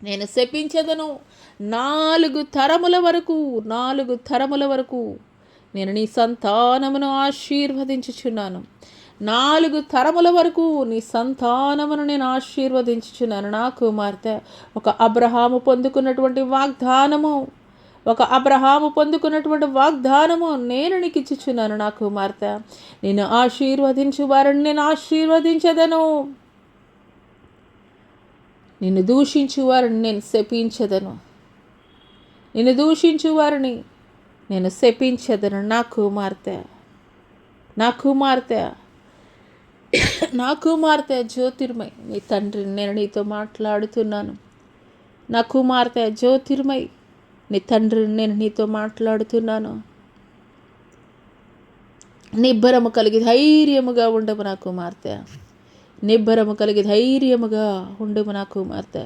నేను శపించదను. 4 తరముల వరకు నేను నీ సంతానమును ఆశీర్వదించుచున్నాను. 4 తరముల వరకు నీ సంతానమును నేను ఆశీర్వదించుచున్నాను. నా కుమార్తె, ఒక అబ్రహాము పొందుకున్నటువంటి వాగ్దానము నేను నీకు ఇచ్చుచున్నాను. నా కుమార్తె, నేను ఆశీర్వదించు వారిని నేను ఆశీర్వదించదను. నిన్ను దూషించు వారిని నేను శపించదను. నా కుమార్తె జ్యోతిర్మయి, నీ తండ్రిని నేను నీతో మాట్లాడుతున్నాను. నా కుమార్తె జ్యోతిర్మయి, నీ తండ్రిని నేను నీతో మాట్లాడుతున్నాను. నిబ్బరము కలిగి ధైర్యముగా ఉండము నా కుమార్తె.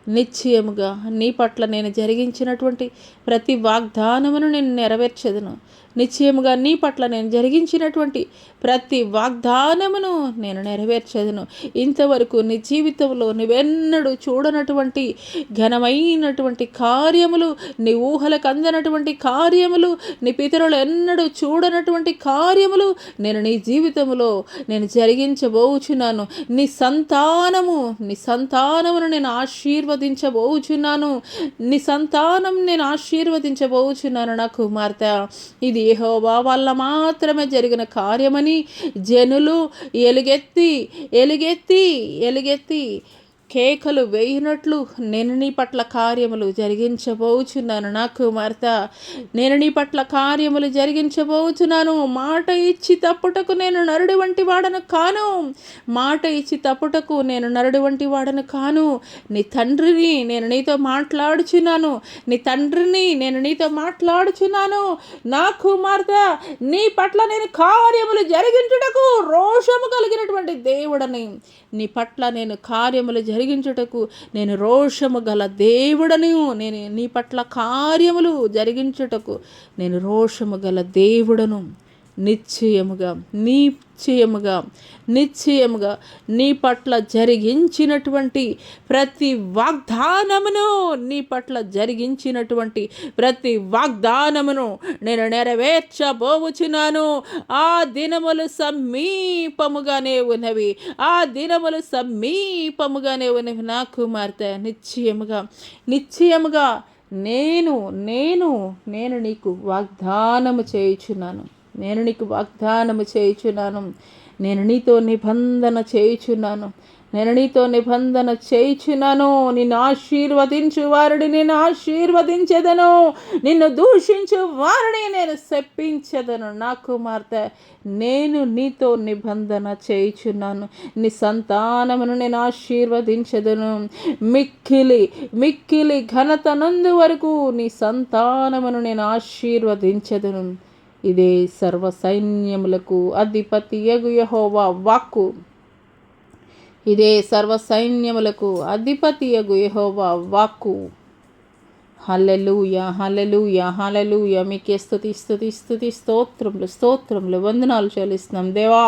నిశ్చయముగా నీ పట్ల నేను జరిగించినటువంటి ప్రతి వాగ్దానమును నేను నెరవేర్చదను. నిశ్చయముగా నీ పట్ల నేను జరిగించినటువంటి ప్రతి వాగ్దానమును నేను నెరవేర్చదను. ఇంతవరకు నీ జీవితంలో నువ్వెన్నడూ చూడనటువంటి ఘనమైనటువంటి కార్యములు, నీ ఊహలకు అందనటువంటి కార్యములు, నీ పితరులు ఎన్నడూ చూడనటువంటి కార్యములు నేను నీ జీవితంలో నేను జరిగించబోచున్నాను. నీ సంతానమును నేను ఆశీర్వదించబోచున్నాను. నేను ఆశీర్వదించబోచున్నాను. నా కుమార్తె, ఇది యెహోవా వల్ల మాత్రమే జరిగిన కార్యమని జనులు ఎలుగెత్తి కేకలు వేయినట్లు నేను నీ పట్ల కార్యములు జరిగించబోచున్నాను. నా కుమార్తె, నేను నీ పట్ల కార్యములు జరిగించబోచున్నాను. మాట ఇచ్చి తప్పుటకు నేను నరుడి వంటి వాడను కాను. నీ తండ్రిని నేను నీతో మాట్లాడుచున్నాను. నా కుమార్తె, నీ పట్ల నేను కార్యములు జరిగించుటకు రోషము కలిగినటువంటి దేవుడని, నీ పట్ల నేను కార్యములు జరిగించుటకు నేను రోషము గల దేవుడని, నేను నీ పట్ల కార్యములు జరిగించుటకు నేను రోషము గల దేవుడను. నిశ్చయముగా నీ పట్ల జరిగించినటువంటి ప్రతి వాగ్దానమును నేను నెరవేర్చబోచున్నాను. ఆ దినములు సమీపముగానే ఉన్నవి. నా కుమార్తె, నిశ్చయముగా నేను నీకు వాగ్దానము చేయుచున్నాను. నేను నీతో నిబంధన చేయుచున్నాను. నిన్ను ఆశీర్వదించు వారిని నేను ఆశీర్వదించెదను. నిన్ను దూషించు వారిని నేను శపించెదను. నా కుమార్తె, నేను నీతో నిబంధన చేయుచున్నాను. నీ సంతానమును నేను ఆశీర్వదించెదను. మిక్కిలి ఘనత నందు వరకు నీ సంతానమును నేను ఆశీర్వదించెదను. ఇదే సర్వ సైన్యములకు అధిపతి యెహోవా వాక్కు. ఇదే సర్వ సైన్యములకు అధిపతియగు యెహోవా వాక్కు. హల్లెలూయా, హల్లెలూయా, హల్లెలూయా. మీకే స్తుతి స్తుతి స్తుతి, స్తోత్రములు స్తోత్రములు, వందనాలు చెల్లిస్తున్నాం దేవా.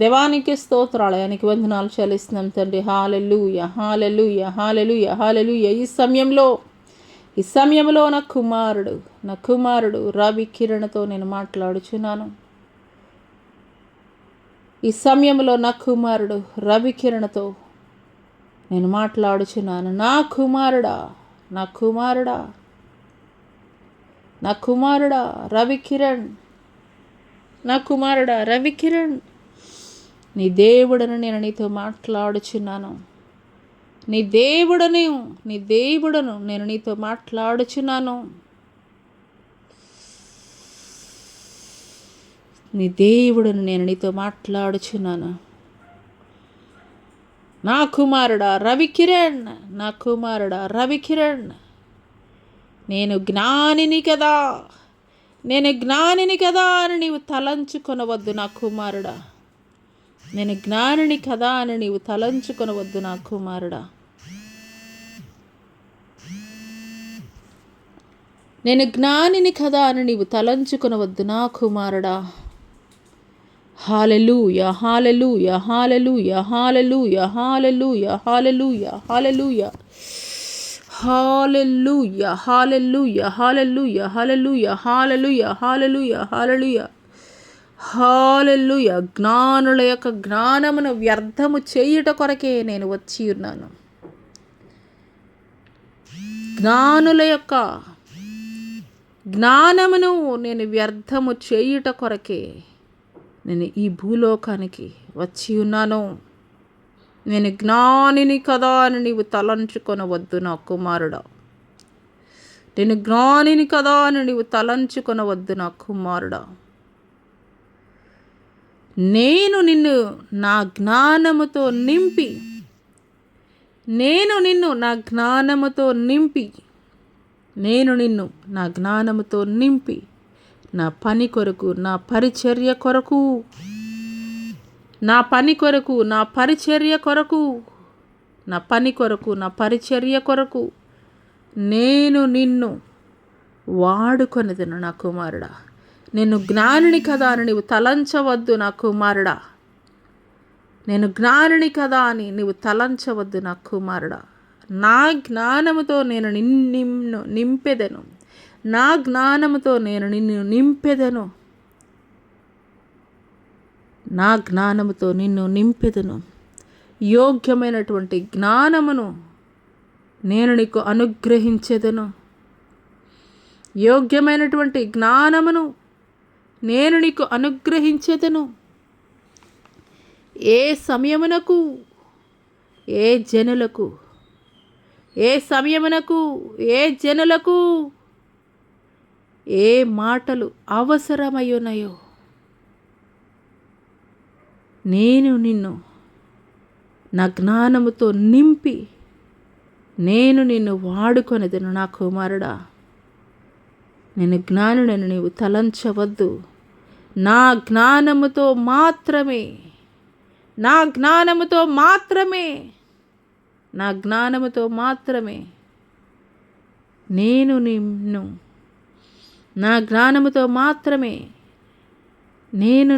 దేవానికి స్తోత్రాలు, ఆయనకి వందనాలు చెల్లిస్తున్నాం తండ్రి. హల్లెలూయా, హల్లెలూయా, హల్లెలూయా, హల్లెలూయా. ఈ సమయంలో నా కుమారుడు రవి కిరణ్తో నేను మాట్లాడుచున్నాను. ఈ సమయంలో నా కుమారుడు రవి కిరణ్తో నేను మాట్లాడుచున్నాను. నా కుమారుడా రవి కిరణ్, నా కుమారుడా రవి కిరణ్, నీ దేవుడను నేను నీతో మాట్లాడుచున్నాను. నీ దేవుడను నేను నీతో మాట్లాడుచున్నాను. నీ దేవుడను నేను నీతో మాట్లాడుచున్నాను. నా కుమారుడా రవి కిరణ్, నా కుమారుడా రవి కిరణ్, నేను జ్ఞానిని కదా అని నీవు తలంచుకొనవద్దు నా కుమారుడా. నేను జ్ఞానిని కదా అని నీవు తలంచుకొనవద్దు నా కుమారుడా. నేను జ్ఞానిని కదా అని నీవు తలంచుకొనవద్దు నా కుమారుడా. హల్లెలూయా, హల్లెలూయా, హల్లెలూయా, హల్లెలూయా, హల్లెలూయా, హల్లెలూయా, హల్లెలూయా, హల్లెలూయా, హల్లెలూయా, హల్లెలూయా, హల్లెలూయా, హల్లెలూయా, హల్లెలూయా, హల్లెలూయా, హల్లెలూయా. జ్ఞానుల యొక్క జ్ఞానమును వ్యర్థము చేయుట కొరకే నేను వచ్చి ఉన్నాను. జ్ఞానుల యొక్క జ్ఞానమును నేను వ్యర్థము చేయుట కొరకే నేను ఈ భూలోకానికి వచ్చి ఉన్నాను. నేను జ్ఞానిని కదా అని నీవు తలంచుకొనవద్దు నా కుమారుడా. నేను జ్ఞానిని కదా అని నీవు తలంచుకొనవద్దు నా కుమారుడా. నేను నిన్ను నా జ్ఞానముతో నింపి నేను నిన్ను నా జ్ఞానముతో నింపి నా పని కొరకు, నా పరిచర్య కొరకు, నేను నిన్ను వాడుకొనిదను నా కుమారుడా. నేను జ్ఞానిని కదా అని నీవు తలంచవద్దు నా కుమారుడా. నేను జ్ఞానిని కదా అని నీవు తలంచవద్దు నా కుమారుడా. నా జ్ఞానముతో నేను నిన్ను నింపెదను. నా జ్ఞానముతో నేను నిన్ను నింపెదను. నా జ్ఞానముతో నిన్ను నింపెదను. యోగ్యమైనటువంటి జ్ఞానమును నేను నీకు అనుగ్రహించెదను. యోగ్యమైనటువంటి జ్ఞానమును నేను నీకు అనుగ్రహించెదను. ఏ సమయమునకు ఏ జనులకు ఏ మాటలు అవసరమయ్యున్నాయో నేను నిన్ను నా జ్ఞానముతో నింపి నేను నిన్ను వాడుకొనిదను నా కుమారుడా. నేను జ్ఞానుడని నీవు తలంచవద్దు. నా జ్ఞానముతో మాత్రమే నేను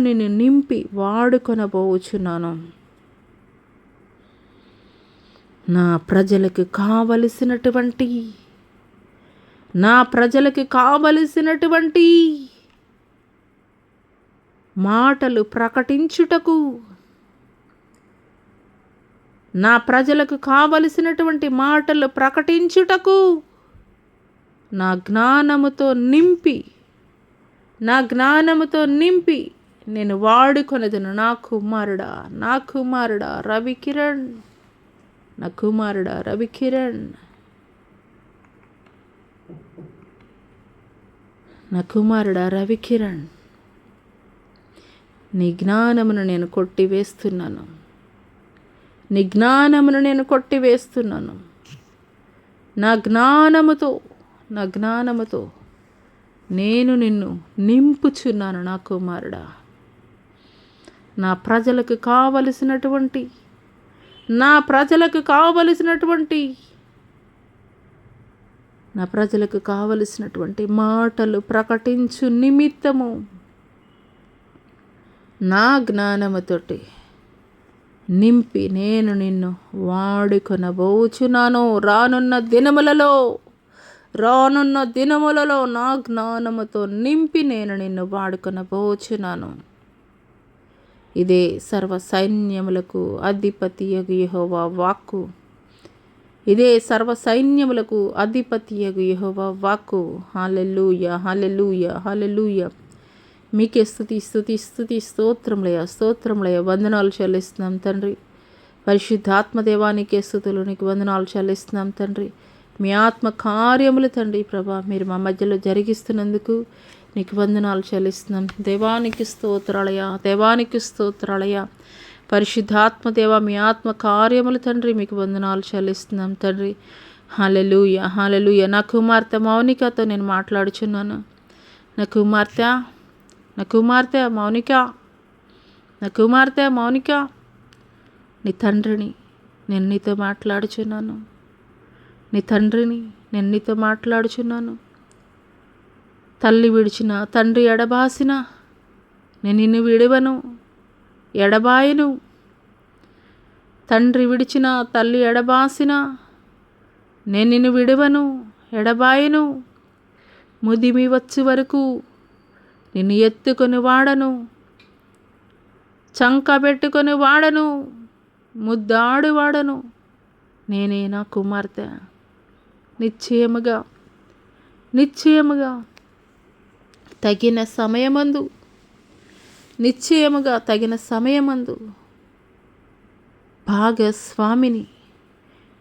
నిన్ను నింపి వాడుకొనబోచున్నాను. నా ప్రజలకు కావలసినటువంటి మాటలు ప్రకటించుటకు, నా జ్ఞానముతో నింపి నేను వాడుకొనదను నా కుమారుడా రవి కిరణ్, నా కుమారుడా రవి కిరణ్, నా కుమారుడా రవి కిరణ్. నీ జ్ఞానమును నేను కొట్టివేస్తున్నాను. నా జ్ఞానముతో నేను నిన్ను నింపుచున్నాను నా కుమారుడా. నా ప్రజలకు కావలసినటువంటి నా ప్రజలకు కావలసినటువంటి మాటలు ప్రకటించు నిమిత్తము నా జ్ఞానముతోటి నింపి నేను నిన్ను వాడుకొనబోచున్నాను. రానున్న దినములలో నా జ్ఞానముతో నింపి నేను నిన్ను వాడుకొనబోచున్నాను. ఇదే సర్వ సైన్యములకు అధిపతియగు యెహోవా వాక్కు. హల్లెలూయా, హల్లెలూయా, హల్లెలూయా. మీకే స్తుతి స్తోత్రములయ్యా. వందనాలు చెల్లిస్తున్నాం తండ్రి. పరిశుద్ధాత్మ దేవానికే స్తుతులు, నీకు వందనాలు చెల్లిస్తున్నాం తండ్రి. మీ ఆత్మ కార్యములు తండ్రి ప్రభా మీరు మా మధ్యలో జరిగిస్తున్నందుకు నీకు వందనాలు చెల్లిస్తున్నాం. దేవానికి స్తోత్రాలయ్యా. పరిశుద్ధాత్మ దేవ మీ ఆత్మ కార్యములు తండ్రి మీకు వందనాలు చెల్లిస్తున్నాం తండ్రి. హల్లెలూయా, హల్లెలూయా. నా కుమార్తె మౌనికతో నేను మాట్లాడుచున్నాను. నా కుమార్తె మౌనిక, నీ తండ్రిని నేను నీతో మాట్లాడుచున్నాను. తల్లి విడిచిన, తండ్రి ఎడబాసిన, నేను నిన్ను విడువను, ఎడబాయను. తండ్రి విడిచిన, తల్లి ఎడబాసిన, నేను నిన్ను విడువను, ఎడబాయను. ముదిమి వచ్చి వరకు నిన్ను ఎత్తుకొని వాడను, చంక పెట్టుకొని వాడను, ముద్దాడు వాడను. నేనే నా కుమార్తె. నిశ్చయముగా తగిన సమయమందు భాగస్వామిని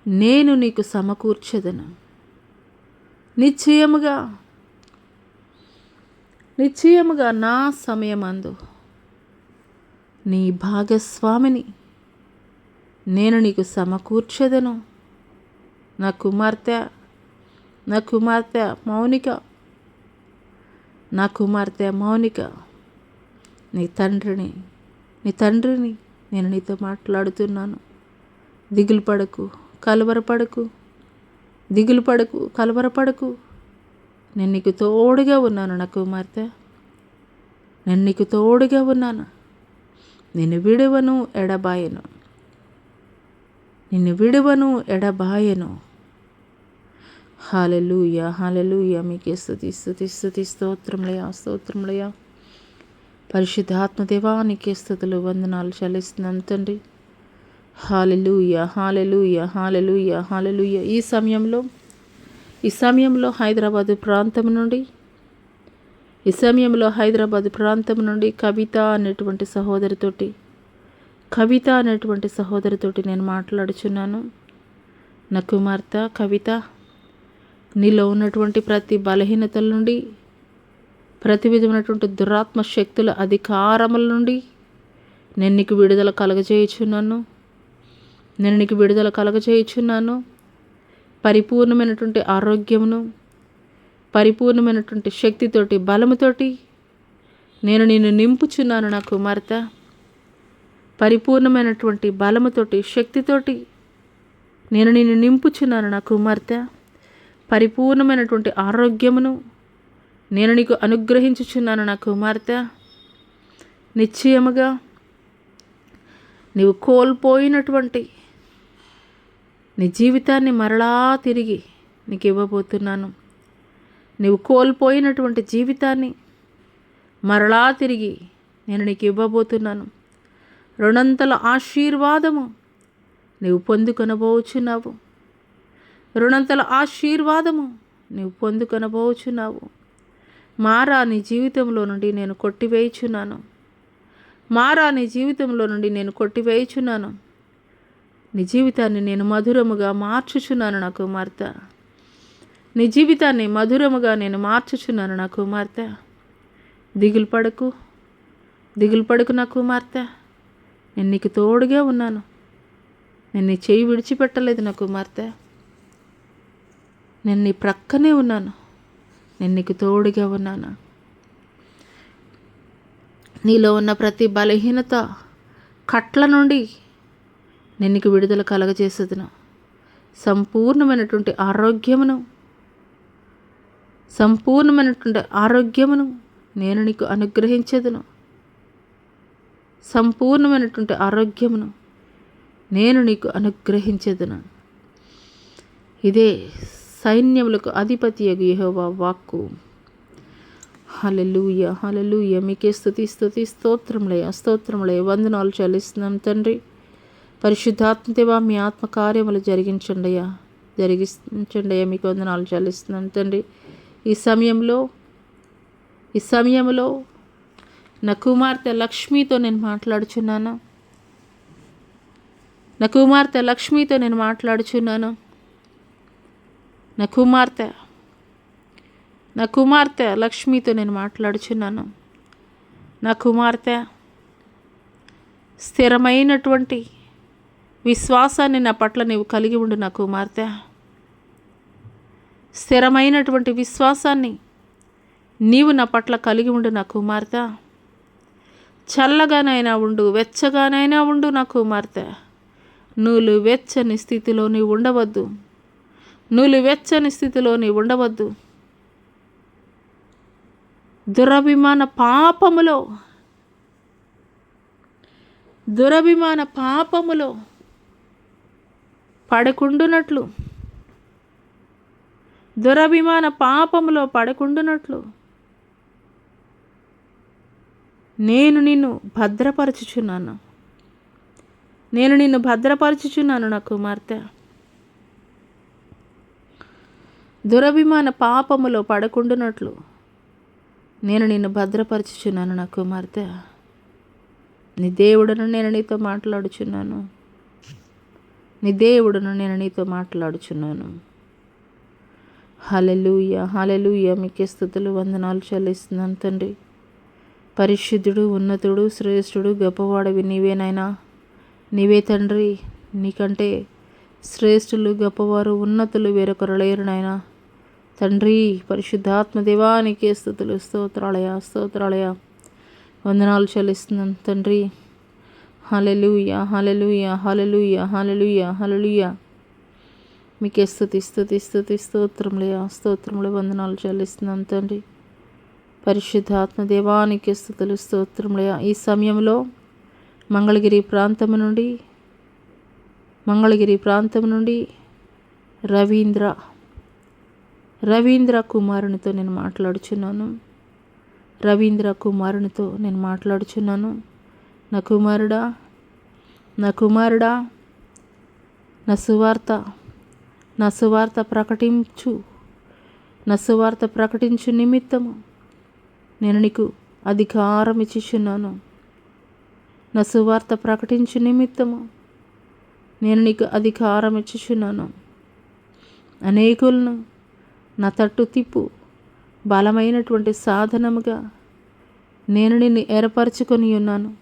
నేను నీకు సమకూర్చెదను. నిశ్చయముగా నా సమయమందు నీ భాగస్వామిని నేను నీకు సమకూర్చెదను. నా కుమార్తె మౌనిక, నీ తండ్రిని నేను నీతో మాట్లాడుతున్నాను. దిగులు పడకు, కలవరపడకు. నేను నీకు తోడుగా ఉన్నాను నా కుమార్తె. నిన్ను విడువను, ఎడబాయను. హల్లెలూయా, హల్లెలూయా. మీకే స్తుతి స్తోత్రములయ్యా. పరిశుద్ధాత్మ దేవా నీకే స్తుతులు, వందనాలు చెల్లిస్తున్నాను తండ్రి. హల్లెలూయా, హల్లెలూయా, హల్లెలూయా, హల్లెలూయా. ఈ సమయంలో హైదరాబాదు ప్రాంతం నుండి కవిత అనేటువంటి సహోదరితోటి నేను మాట్లాడుచున్నాను. నా కుమార్తె కవిత, నీలో ఉన్నటువంటి ప్రతి బలహీనతల నుండి, ప్రతి విధమైనటువంటి దురాత్మ శక్తుల అధికారముల నుండి నేను నీకు విడుదల కలగజేయుచున్నాను. పరిపూర్ణమైనటువంటి ఆరోగ్యమును, పరిపూర్ణమైనటువంటి శక్తితోటి, బలముతోటి నేను నిన్ను నింపుచున్నాను నా కుమార్తె. పరిపూర్ణమైనటువంటి బలముతోటి, శక్తితోటి నేను నిన్ను నింపుచున్నాను నా కుమార్తె. పరిపూర్ణమైనటువంటి ఆరోగ్యమును నేను నీకు అనుగ్రహించుచున్నాను నా కుమార్తె. నిశ్చయముగా నీవు కోల్పోయినటువంటి నీ జీవితాన్ని మరలా తిరిగి నీకు ఇవ్వబోతున్నాను. నీవు కోల్పోయినటువంటి జీవితాన్ని మరలా తిరిగి నేను నీకు ఇవ్వబోతున్నాను. రుణంతల ఆశీర్వాదము నీవు పొందుకొనబోచున్నావు. మారా నీ జీవితంలో నుండి నేను కొట్టివేయుచున్నాను. నీ జీవితాన్ని నేను మధురముగా మార్చుచున్నాను నా కుమార్తె. నా కుమార్తె. దిగులు పడకు నా కుమార్తె. నేను నీకు తోడుగా ఉన్నాను. నేను నీ చెయ్యి విడిచిపెట్టలేదు నా కుమార్తె. నేను నీ ప్రక్కనే ఉన్నాను. నేను నీకు తోడుగా ఉన్నాను. నీలో ఉన్న ప్రతి బలహీనత కట్ల నుండి నేను నీకు విడుదల కలగజేసేదను. సంపూర్ణమైనటువంటి ఆరోగ్యమును నేను నీకు అనుగ్రహించేదను. సంపూర్ణమైనటువంటి ఆరోగ్యమును నేను నీకు అనుగ్రహించేదను. ఇదే సైన్యములకు అధిపతియగు యెహోవా వాక్కు. హల్లెలూయా, హల్లెలూయా. మీకే స్తుతి స్తోత్రములే వందనాలు చెల్లిస్తున్నాం తండ్రి. పరిశుద్ధాత్మ దేవా, మీ ఆత్మ కార్యములు జరిగించండియా. మీకు వందనాలు చెల్లిస్తున్నాం తండ్రి. ఈ సమయంలో నా కుమార్తె లక్ష్మితో నేను మాట్లాడుచున్నాను. నా కుమార్తె లక్ష్మితో నేను మాట్లాడుచున్నాను. నా కుమార్తె స్థిరమైనటువంటి విశ్వాసాన్ని నా పట్ల నీవు కలిగి ఉండు. నా కుమార్తె స్థిరమైనటువంటి విశ్వాసాన్ని నీవు నా పట్ల కలిగి ఉండు. నా కుమార్తె చల్లగానైనా ఉండు, వెచ్చగానైనా ఉండు. నా కుమార్తె నువ్వు వెచ్చని స్థితిలో నీవు ఉండవద్దు. దురభిమాన పాపములో పడకుండునట్లు నేను నిన్ను భద్రపరచుచున్నాను. నా కుమార్తె దురభిమాన పాపములో పడకుండునట్లు నేను నిన్ను భద్రపరచుచున్నాను. నా కుమార్తె, నీ దేవుడను నేను నీతో మాట్లాడుచున్నాను. హల్లెలూయా, హల్లెలూయా. మీకే స్తుతులు వందనాలు చెల్లిస్తున్నాను తండ్రి. పరిశుద్ధుడు, ఉన్నతుడు, శ్రేష్ఠుడు, గొప్పవాడవి నీవేనైనా. నీవే తండ్రి. నీకంటే శ్రేష్ఠులు, గొప్పవారు, ఉన్నతులు వేరొకరు లేరు నాయనా. తండ్రి, పరిశుద్ధాత్మ దేవానికే స్తుతులు, స్తోత్రాలయ వందనాలు చెల్లిస్తున్నాను తండ్రి. హల్లెలూయా, హల్లెలూయా, హల్లెలూయా, హల్లెలూయా, హల్లెలూయా. మీకే స్తుతి స్తోత్రములు వందనాలు చెల్లిస్తున్నాను తండ్రి. పరిశుద్ధాత్మ దేవానికి స్తుతులు, స్తోత్రములయ. ఈ సమయంలో మంగళగిరి ప్రాంతం నుండి రవీంద్ర కుమారునితో నేను మాట్లాడుచున్నాను. నా కుమారుడా, నా సువార్త ప్రకటించు నిమిత్తము నేను నీకు అధికారం ఇచ్చుచున్నాను. నా సువార్త ప్రకటించు నిమిత్తము నేను నీకు అధికారం ఇచ్చుచున్నాను. అనేకులను నా తట్టు తిప్పు బలమైనటువంటి సాధనముగా నేను నిన్ను ఏర్పరచుకొని ఉన్నాను.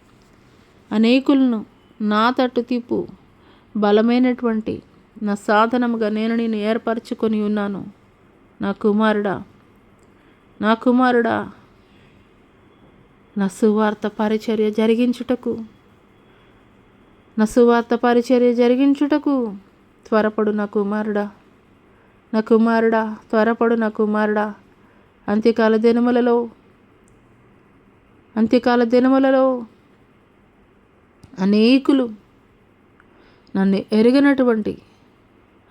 అనేకులను నా తట్టు తిప్పు బలమైనటువంటి నా సాధనముగా నేను నిన్ను ఏర్పరచుకొని ఉన్నాను. నా కుమారుడా, నా సువార్త పరిచర్య జరిగించుటకు త్వరపడు. నా కుమారుడా, త్వరపడు. నా కుమారుడా, అంత్యకాల దినములలో అనేకులు నన్ను ఎరుగనటువంటి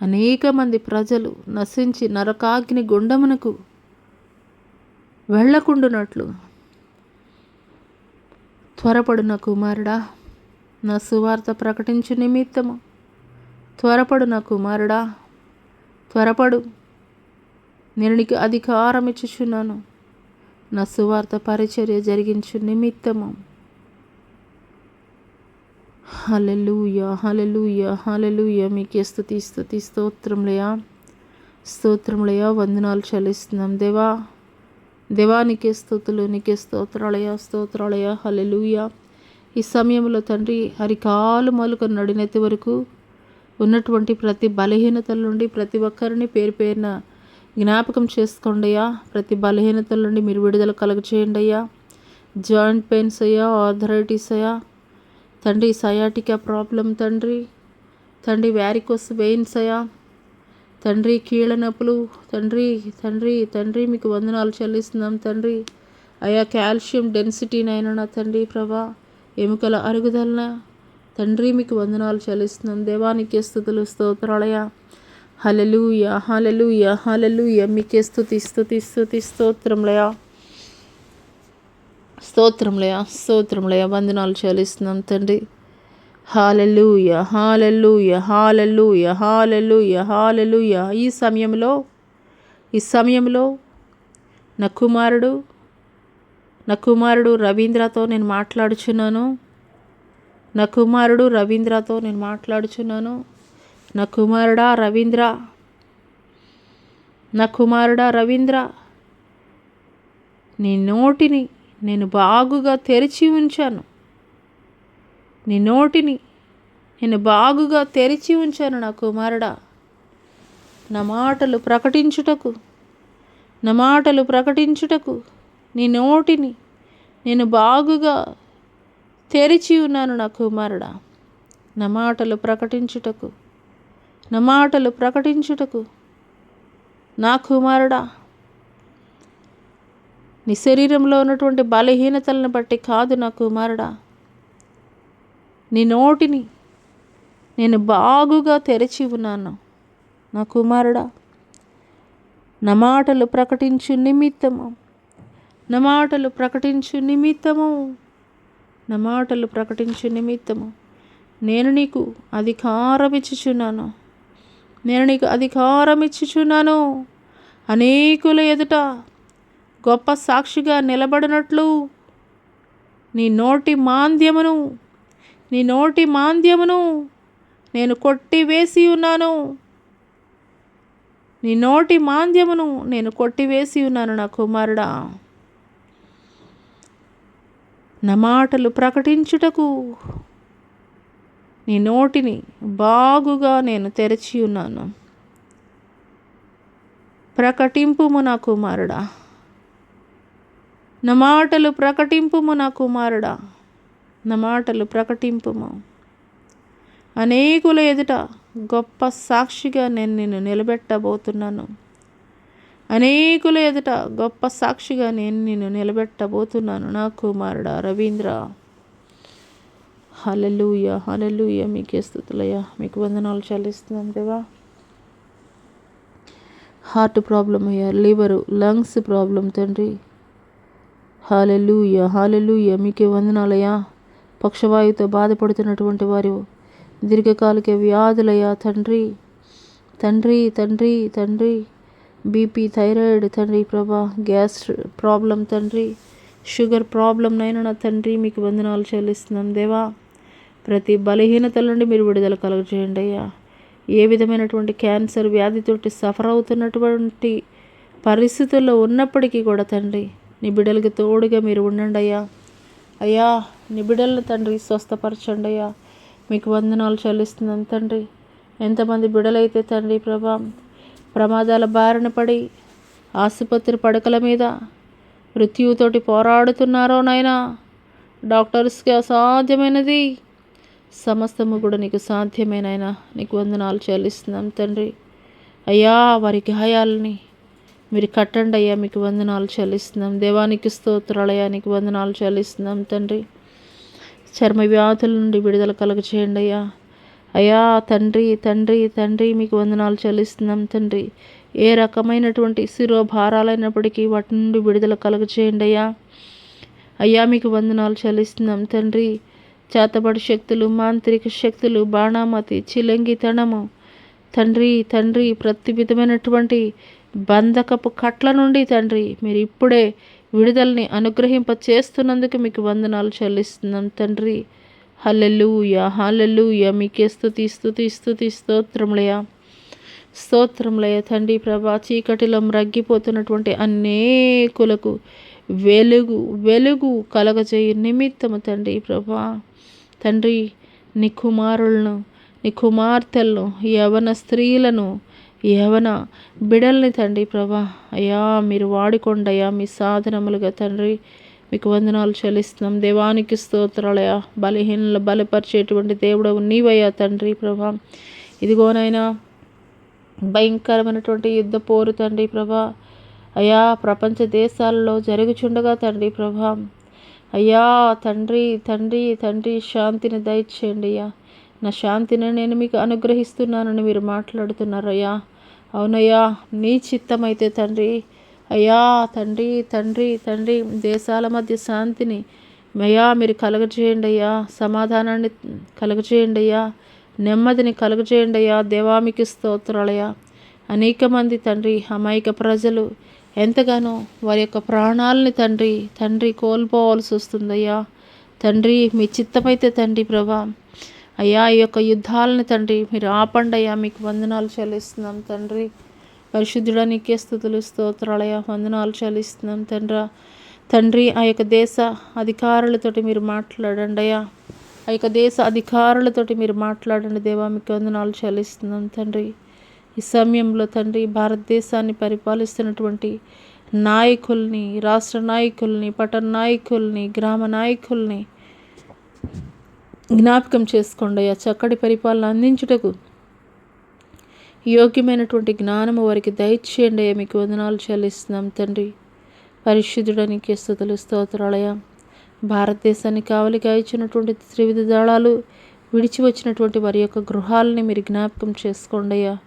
అనేక మంది ప్రజలు నశించి నరకాగ్ని గుండమునకు వెళ్ళకుండునట్లు త్వరపడు. నా కుమారుడా, నా సువార్త ప్రకటించు నిమిత్తము త్వరపడు. నా కుమారుడా, త్వరపడు. నేను నీకు అధికారం ఇచ్చుచున్నాను. నా సువార్త పరిచర్య జరిగించు నిమిత్తము. హల్లెలూయా, హల్లెలూయా, హల్లెలూయా. మీకే స్తుతి స్తోత్రములయ వందనాలు చెల్లిస్తున్నాం దేవా. నీకే స్తుతులు, నీకే స్తోత్రాలయ. హల్లెలూయా. ఈ సమయంలో తండ్రి, అరికాలు మొదలుకొని నడినెత్తి వరకు ఉన్నటువంటి ప్రతి బలహీనతల నుండి ప్రతి ఒక్కరిని పేరు పేరున జ్ఞాపకం చేసుకోండి అయ్యా. ప్రతి బలహీనతల నుండి మీరు విడుదల కలుగచేయండి అయ్యా. జాయింట్ పెయిన్స్ అయ్యా, ఆర్థరైటిస్ అయ్యా తండ్రి, సయాటికా ప్రాబ్లం తండ్రి, తండ్రి వ్యారికోస్ వెయిన్స్ అయ్యా, తండ్రి కీళ్ళ నొప్పులు, తండ్రి తండ్రి తండ్రి మీకు వందనాలు చెల్లిస్తున్నాం తండ్రి. అయా కాల్షియం డెన్సిటీనైనా నా తండ్రి ప్రభా, ఎముకల అరుగుదలన తండ్రి మీకు వందనాలు చెల్లిస్తున్నాం. దేవానికి స్తుతులు స్తోత్రాలయ. హల్లెలూయా హల్లెలూయా హల్లెలూయా. మీకే స్తుతి స్తుతి స్తుతి స్తోత్రంలయ స్తోత్రంలయ స్తోత్రంలయ. వందనాలు చెల్లిస్తున్నాం తండ్రి. హల్లెలూయా హల్లెలూయా హల్లెలూయా హల్లెలూయా హల్లెలూయా. ఈ సమయంలో నా కుమారుడు రవీంద్రతో నేను మాట్లాడుచున్నాను. నా కుమారుడా రవీంద్ర, నీ నోటిని నేను బాగుగా తెరిచి ఉంచాను. నా కుమారుడా, నా మాటలు ప్రకటించుటకు నీ నోటిని నేను బాగుగా తెరిచి ఉన్నాను. నా కుమారుడా, నా మాటలు ప్రకటించుటకు నా కుమారుడా, నీ శరీరంలో ఉన్నటువంటి బలహీనతలను బట్టి కాదు నా కుమారుడా, నీ నోటిని నేను బాగుగా తెరిచి ఉన్నాను. నా కుమారుడా, నా మాటలు ప్రకటించు నిమిత్తము నేను నీకు అధికారం ఇచ్చుచున్నాను. అనేకుల ఎదుట గొప్ప సాక్షిగా నిలబడినట్లు నీ నోటి మాంద్యమును నేను కొట్టివేసి ఉన్నాను. నా కుమారుడా, నా మాటలు ప్రకటించుటకు నీ నోటిని బాగుగా నేను తెరిచి ఉన్నాను. ప్రకటింపుము నా కుమారుడా, నా మాటలు ప్రకటింపుము. అనేకుల ఎదుట గొప్ప సాక్షిగా నేను నిన్ను నిలబెట్టబోతున్నాను. నా కుమారుడా రవీంద్ర. హల్లెలూయా హల్లెలూయా. మీకే స్తుతులయ్యా, మీకు వందనాలు చెల్లిస్తున్నాం దేవా. హార్ట్ ప్రాబ్లం అయ్యా, లివరు, లంగ్స్ ప్రాబ్లం తండ్రి. హల్లెలూయా హల్లెలూయా. మీకే వందనాలయ్యా. పక్షవాయువుతో బాధపడుతున్నటువంటి వారు, దీర్ఘకాలిక వ్యాధులయ్యా తండ్రి తండ్రి తండ్రి తండ్రి బీపీ, థైరాయిడ్ తండ్రి ప్రభా, గ్యాస్ ప్రాబ్లం తండ్రి, షుగర్ ప్రాబ్లం నైనా నా తండ్రి మీకు వందనాలు చెల్లిస్తున్నాం దేవా. ప్రతి బలహీనతల నుండి మీరు విడుదల కలుగజేయండి అయ్యా. ఏ విధమైనటువంటి క్యాన్సర్ వ్యాధితోటి సఫర్ అవుతున్నటువంటి పరిస్థితుల్లో ఉన్నప్పటికీ కూడా తండ్రి, నీ బిడ్డలకి తోడుగా మీరు ఉండండి అయ్యా. నీ బిడ్డలను తండ్రి స్వస్థపరచండి అయ్యా. మీకు వందనాలు చెల్లిస్తున్నాం తండ్రి. ఎంతమంది బిడ్డలైతే తండ్రి ప్రభా ప్రమాదాల బారిన పడి ఆసుపత్రి పడకల మీద మృత్యువుతోటి పోరాడుతున్నారో నాయనా, డాక్టర్స్కి అసాధ్యమైనది సమస్తము కూడా నీకు సాధ్యమేనాయనా. నీకు వందనాలు చెల్లిస్తున్నాం తండ్రి. అయ్యా, వారి గాయాలని మీరు కట్టండి అయ్యా. మీకు వందనాలు చెల్లిస్తున్నాం దేవానికి స్తోత్రాలయ్యా. నీకు వందనాలు చెల్లిస్తున్నాం తండ్రి. చర్మ వ్యాధుల నుండి విడుదల కలుగచేయండి అయ్యా. అయ్యా తండ్రి తండ్రి తండ్రి మీకు వందనాలు చెల్లిస్తున్నాం తండ్రి. ఏ రకమైనటువంటి శిరోభారాలైనప్పటికీ వాటి నుండి విడుదల కలుగచేయండి అయ్యా. అయ్యా మీకు వందనాలు చెల్లిస్తున్నాం తండ్రి. చేతబడి శక్తులు, మాంత్రిక శక్తులు, బాణామతి, చిలంగితనము తండ్రి తండ్రి ప్రతి విధమైనటువంటి బంధకపు కట్ల నుండి తండ్రి మీరు ఇప్పుడే విడుదలని అనుగ్రహింప చేస్తున్నందుకు మీకు వందనాలు చెల్లిస్తున్నాం తండ్రి. హల్లెలూయా హల్లెలూయా. మీకే స్తుతి స్తుతి స్తుతి స్తోత్రములయ తండ్రి ప్రభా. చీకటిలో మ్రగ్గిపోతున్నటువంటి అనేకులకు వెలుగు కలగజేయు నిమిత్తము తండ్రి ప్రభా. తండ్రి నీ కుమారులను, నీ కుమార్తెలను, యవన స్త్రీలను, యవన బిడల్ని తండ్రి ప్రభా అయ్యా మీరు వాడుకోండి అయ్యా. మీ సాధనములుగా తండ్రి మీకు వందనాలు చెల్లిస్తున్నాం. దేవానికి స్తోత్రాలయ. బలహీనలు బలపరిచేటువంటి దేవుడవు నీవయ్యా తండ్రి ప్రభా. ఇదిగోనైనా భయంకరమైనటువంటి యుద్ధ పోరు తండ్రి ప్రభా అయా ప్రపంచ దేశాలలో జరుగుచుండగా తండ్రి ప్రభా అయ్యా తండ్రి తండ్రి తండ్రి శాంతిని దయచేయండి అయ్యా. నా శాంతిని నేను మీకు అనుగ్రహిస్తున్నానని మీరు మాట్లాడుతున్నారయ్యా. అవునయ్యా, నీ చిత్తమైతే తండ్రి అయ్యా తండ్రి తండ్రి తండ్రి దేశాల మధ్య శాంతిని అయ్యా మీరు కలుగజేయండి అయ్యా. సమాధానాన్ని కలుగజేయండి అయ్యా. నెమ్మదిని కలుగజేయండి అయ్యా. దేవామికి స్తోత్రాలయ్యా. అనేక మంది తండ్రి అమాయక ప్రజలు ఎంతగానో వారి యొక్క ప్రాణాలని తండ్రి తండ్రి కోల్పోవాల్సి వస్తుందయ్యా. తండ్రి మీ చిత్తమైతే తండ్రి ప్రభా అయ్యా ఈ యొక్క యుద్ధాలను తండ్రి మీరు ఆపండి అయ్యా. మీకు వందనాలు చెల్లిస్తున్నాం తండ్రి. పరిశుద్ధుడా నీకే స్తుతులు స్తోత్రాలయ్యా. వందనాలు చెల్లిస్తున్నాం తండ్రి. ఆ యొక్క దేశ అధికారులతోటి మీరు మాట్లాడండి అయ్యా. ఆ యొక్క దేశ అధికారులతోటి మీరు మాట్లాడండి దేవా. మీకు వందనాలు చెల్లిస్తున్నాం తండ్రి. ఈ సమయంలో తండ్రి భారతదేశాన్ని పరిపాలిస్తున్నటువంటి నాయకుల్ని, రాష్ట్ర నాయకుల్ని, పట్టణ నాయకుల్ని, గ్రామ నాయకుల్ని జ్ఞాపకం చేసుకోండి అయ్యా. చక్కటి పరిపాలన అందించుటకు యోగ్యమైనటువంటి జ్ఞానము వారికి దయచేయండి అయ్యా. మీకు వందనాలు చెల్లిస్తున్నాం తండ్రి. పరిశుద్ధుడానికి స్తుతులు స్తోత్రాలయ్యా. భారతదేశాన్ని కావలిగా ఇచ్చినటువంటి త్రివిధ దళాలు విడిచి వచ్చినటువంటి వారి యొక్క గృహాలని మీరు జ్ఞాపకం చేసుకోండి అయ్యా.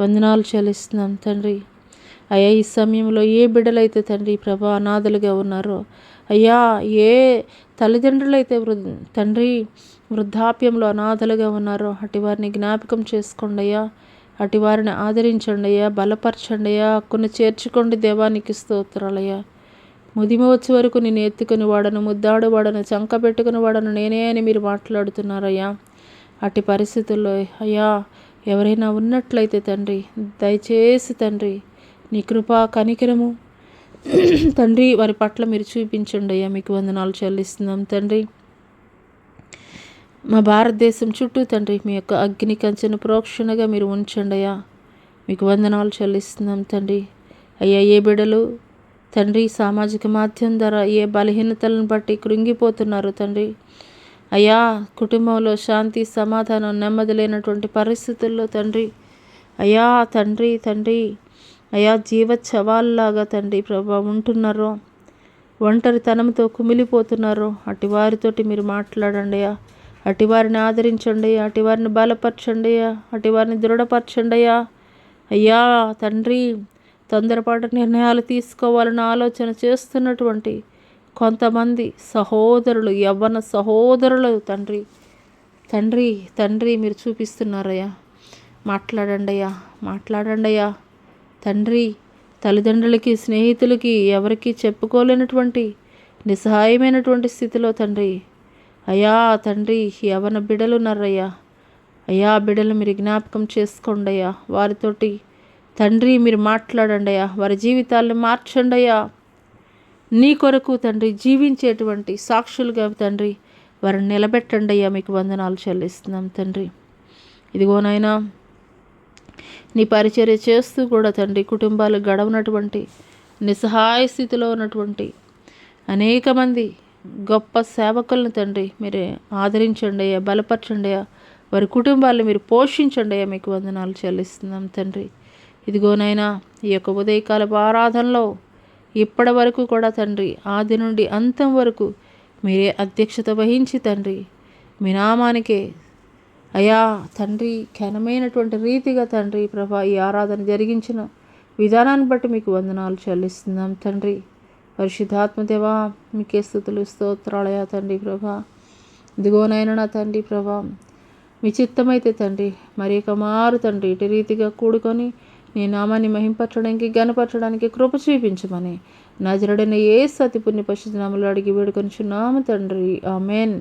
వందనాలు చెల్లిస్తున్నాం తండ్రి. అయ్యా ఈ సమయంలో ఏ బిడ్డలైతే తండ్రి ప్రభా అనాథలుగా ఉన్నారో అయ్యా, ఏ తల్లిదండ్రులైతే తండ్రి వృద్ధాప్యంలో అనాథలుగా ఉన్నారో అటు వారిని జ్ఞాపకం చేసుకోండి అయ్యా. అటు వారిని ఆదరించండి అయ్యా. బలపరచండి అయ్యా. హక్కును చేర్చుకోండి దేవానికి స్తోత్రాలయ్యా. ముదిమ వచ్చే వరకు నేను ఎత్తుకుని వాడను, ముద్దాడు వాడను, చంక పెట్టుకుని వాడను నేనే అని మీరు మాట్లాడుతున్నారయ్యా. అట్టి పరిస్థితుల్లో అయ్యా ఎవరైనా ఉన్నట్లయితే తండ్రి దయచేసి తండ్రి నీ కృపా కనికరము తండ్రి వారి పట్ల మీరు చూపించండి అయ్యా. మీకు వందనాలు చెల్లిస్తున్నాం తండ్రి. మా భారతదేశం చుట్టూ తండ్రి మీ యొక్క అగ్ని కంచెను ప్రోక్షణగా మీరు ఉంచండి అయ్యా. మీకు వందనాలు చెల్లిస్తున్నాం తండ్రి. అయ్యా ఏ బిడ్డలు తండ్రి సామాజిక మాధ్యమం ద్వారా ఏ బలహీనతలను బట్టి కృంగిపోతున్నారు తండ్రి అయ్యా. కుటుంబంలో శాంతి సమాధానం నెమ్మది లేనటువంటి పరిస్థితుల్లో తండ్రి అయ్యా తండ్రి తండ్రి అయ్యా జీవచ్చవాల్లాగా తండ్రి ప్రభా ఉంటున్నారో, ఒంటరితనంతో కుమిలిపోతున్నారో అటు వారితోటి మీరు మాట్లాడండి అయ్యా. అటు వారిని ఆదరించండి అయ్యా. అటు వారిని బలపరచండి అయ్యా. అటు వారిని దృఢపరచండి అయ్యా. అయ్యా తండ్రి తొందరపాటు నిర్ణయాలు తీసుకోవాలని ఆలోచన చేస్తున్నటువంటి కొంతమంది సహోదరులు, యవ్వన సహోదరులు తండ్రి తండ్రి తండ్రి మీరు చూపిస్తున్నారయ్యా. మాట్లాడండి అయ్యా. మాట్లాడండి అయ్యా తండ్రి. తల్లిదండ్రులకి, స్నేహితులకి ఎవరికి చెప్పుకోలేనటువంటి నిస్సహాయమైనటువంటి స్థితిలో తండ్రి అయ్యా తండ్రి యవ్వన బిడ్డలు ఉన్నారయ్యా. అయ్యా బిడ్డలు మీరు జ్ఞాపకం చేసుకోండి అయ్యా. వారితోటి తండ్రి మీరు మాట్లాడండి అయ్యా. వారి జీవితాలను మార్చండి అయ్యా. నీ కొరకు తండ్రి జీవించేటువంటి సాక్షులుగా తండ్రి వారిని నిలబెట్టండి అయ్యా. మీకు వందనాలు చెల్లిస్తున్నాం తండ్రి. ఇదిగోనైనా నీ పరిచర్య చేస్తూ కూడా తండ్రి కుటుంబాలు గడవనటువంటి నిస్సహాయ స్థితిలో ఉన్నటువంటి అనేక మంది గొప్ప సేవకులను తండ్రి మీరు ఆదరించండి అయ్యా. బలపరచండి అయ్యా. వారి కుటుంబాలను మీరు పోషించండి అయ్యా. మీకు వందనాలు చెల్లిస్తున్నాం తండ్రి. ఇదిగోనైనా ఈ యొక్క ఉదయకాలపు ఆరాధనలో ఇప్పటి వరకు కూడా తండ్రి ఆది నుండి అంతం వరకు మీరే అధ్యక్షత వహించి తండ్రి మీ నామానికే అయా తండ్రి ఘనమైనటువంటి రీతిగా తండ్రి ప్రభా ఈ ఆరాధన జరిగించిన విధానాన్ని బట్టి మీకు వందనాలు చెల్లిస్తున్నాం తండ్రి. పరిశుద్ధాత్మదేవా మీకే స్తుతులు స్తోత్రాలయా తండ్రి ప్రభా. ఇదిగోనైనా నా తండ్రి ప్రభా మీ చిత్తమైతే తండ్రి మరి ఒక మారు తండ్రి ఇటు రీతిగా కూడుకొని నీ నామాన్ని మహింపరచడానికి గణపరచడానికి కృప చూపించమని నజరుడైన యేసు అతి పుణ్య పరిశుద్ధ నామములో అడిగి వేడుకొనుచున్నాము తండ్రి. ఆమేన్.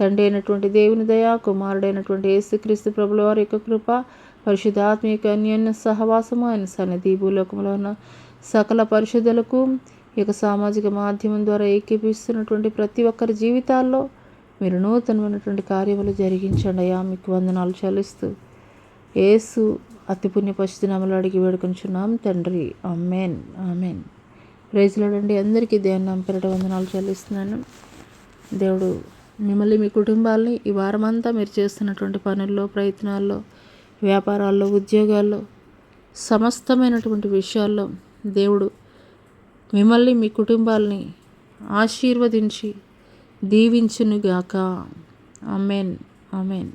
తండ్రి అయినటువంటి దేవుని దయ, కుమారుడైనటువంటి యేసుక్రీస్తు ప్రభుల వారి యొక్క కృప, పరిశుద్ధాత్మ యొక్క అన్యోన్య సహవాసము ఆయన సన్నిధి భూలోకంలో ఉన్న సకల పరిశుద్ధులకు ఈ యొక్క సామాజిక మాధ్యమం ద్వారా ఏకీపిస్తున్నటువంటి ప్రతి ఒక్కరి జీవితాల్లో మీరు నూతనమైనటువంటి కార్యములు జరిగించండి అయ్యా. మీకు వందనాలు చెల్లిస్తూ యేసు అతి పుణ్య పరిశుద్ధ నామములో అడిగి వేడుకొనుచున్నాం తండ్రి. ఆమేన్. ఆమేన్. ప్రైజ్లాడండి. అందరికీ దేవుని నామమున పేరట వందనాలు చెల్లిస్తున్నాను. దేవుడు మిమ్మల్ని, మీ కుటుంబాలని ఈ వారమంతా మీరు చేస్తున్నటువంటి పనుల్లో, ప్రయత్నాల్లో, వ్యాపారాల్లో, ఉద్యోగాల్లో, సమస్తమైనటువంటి విషయాల్లో దేవుడు మిమ్మల్ని, మీ కుటుంబాలని ఆశీర్వదించి దీవించునుగాక. ఆమేన్. ఆమేన్.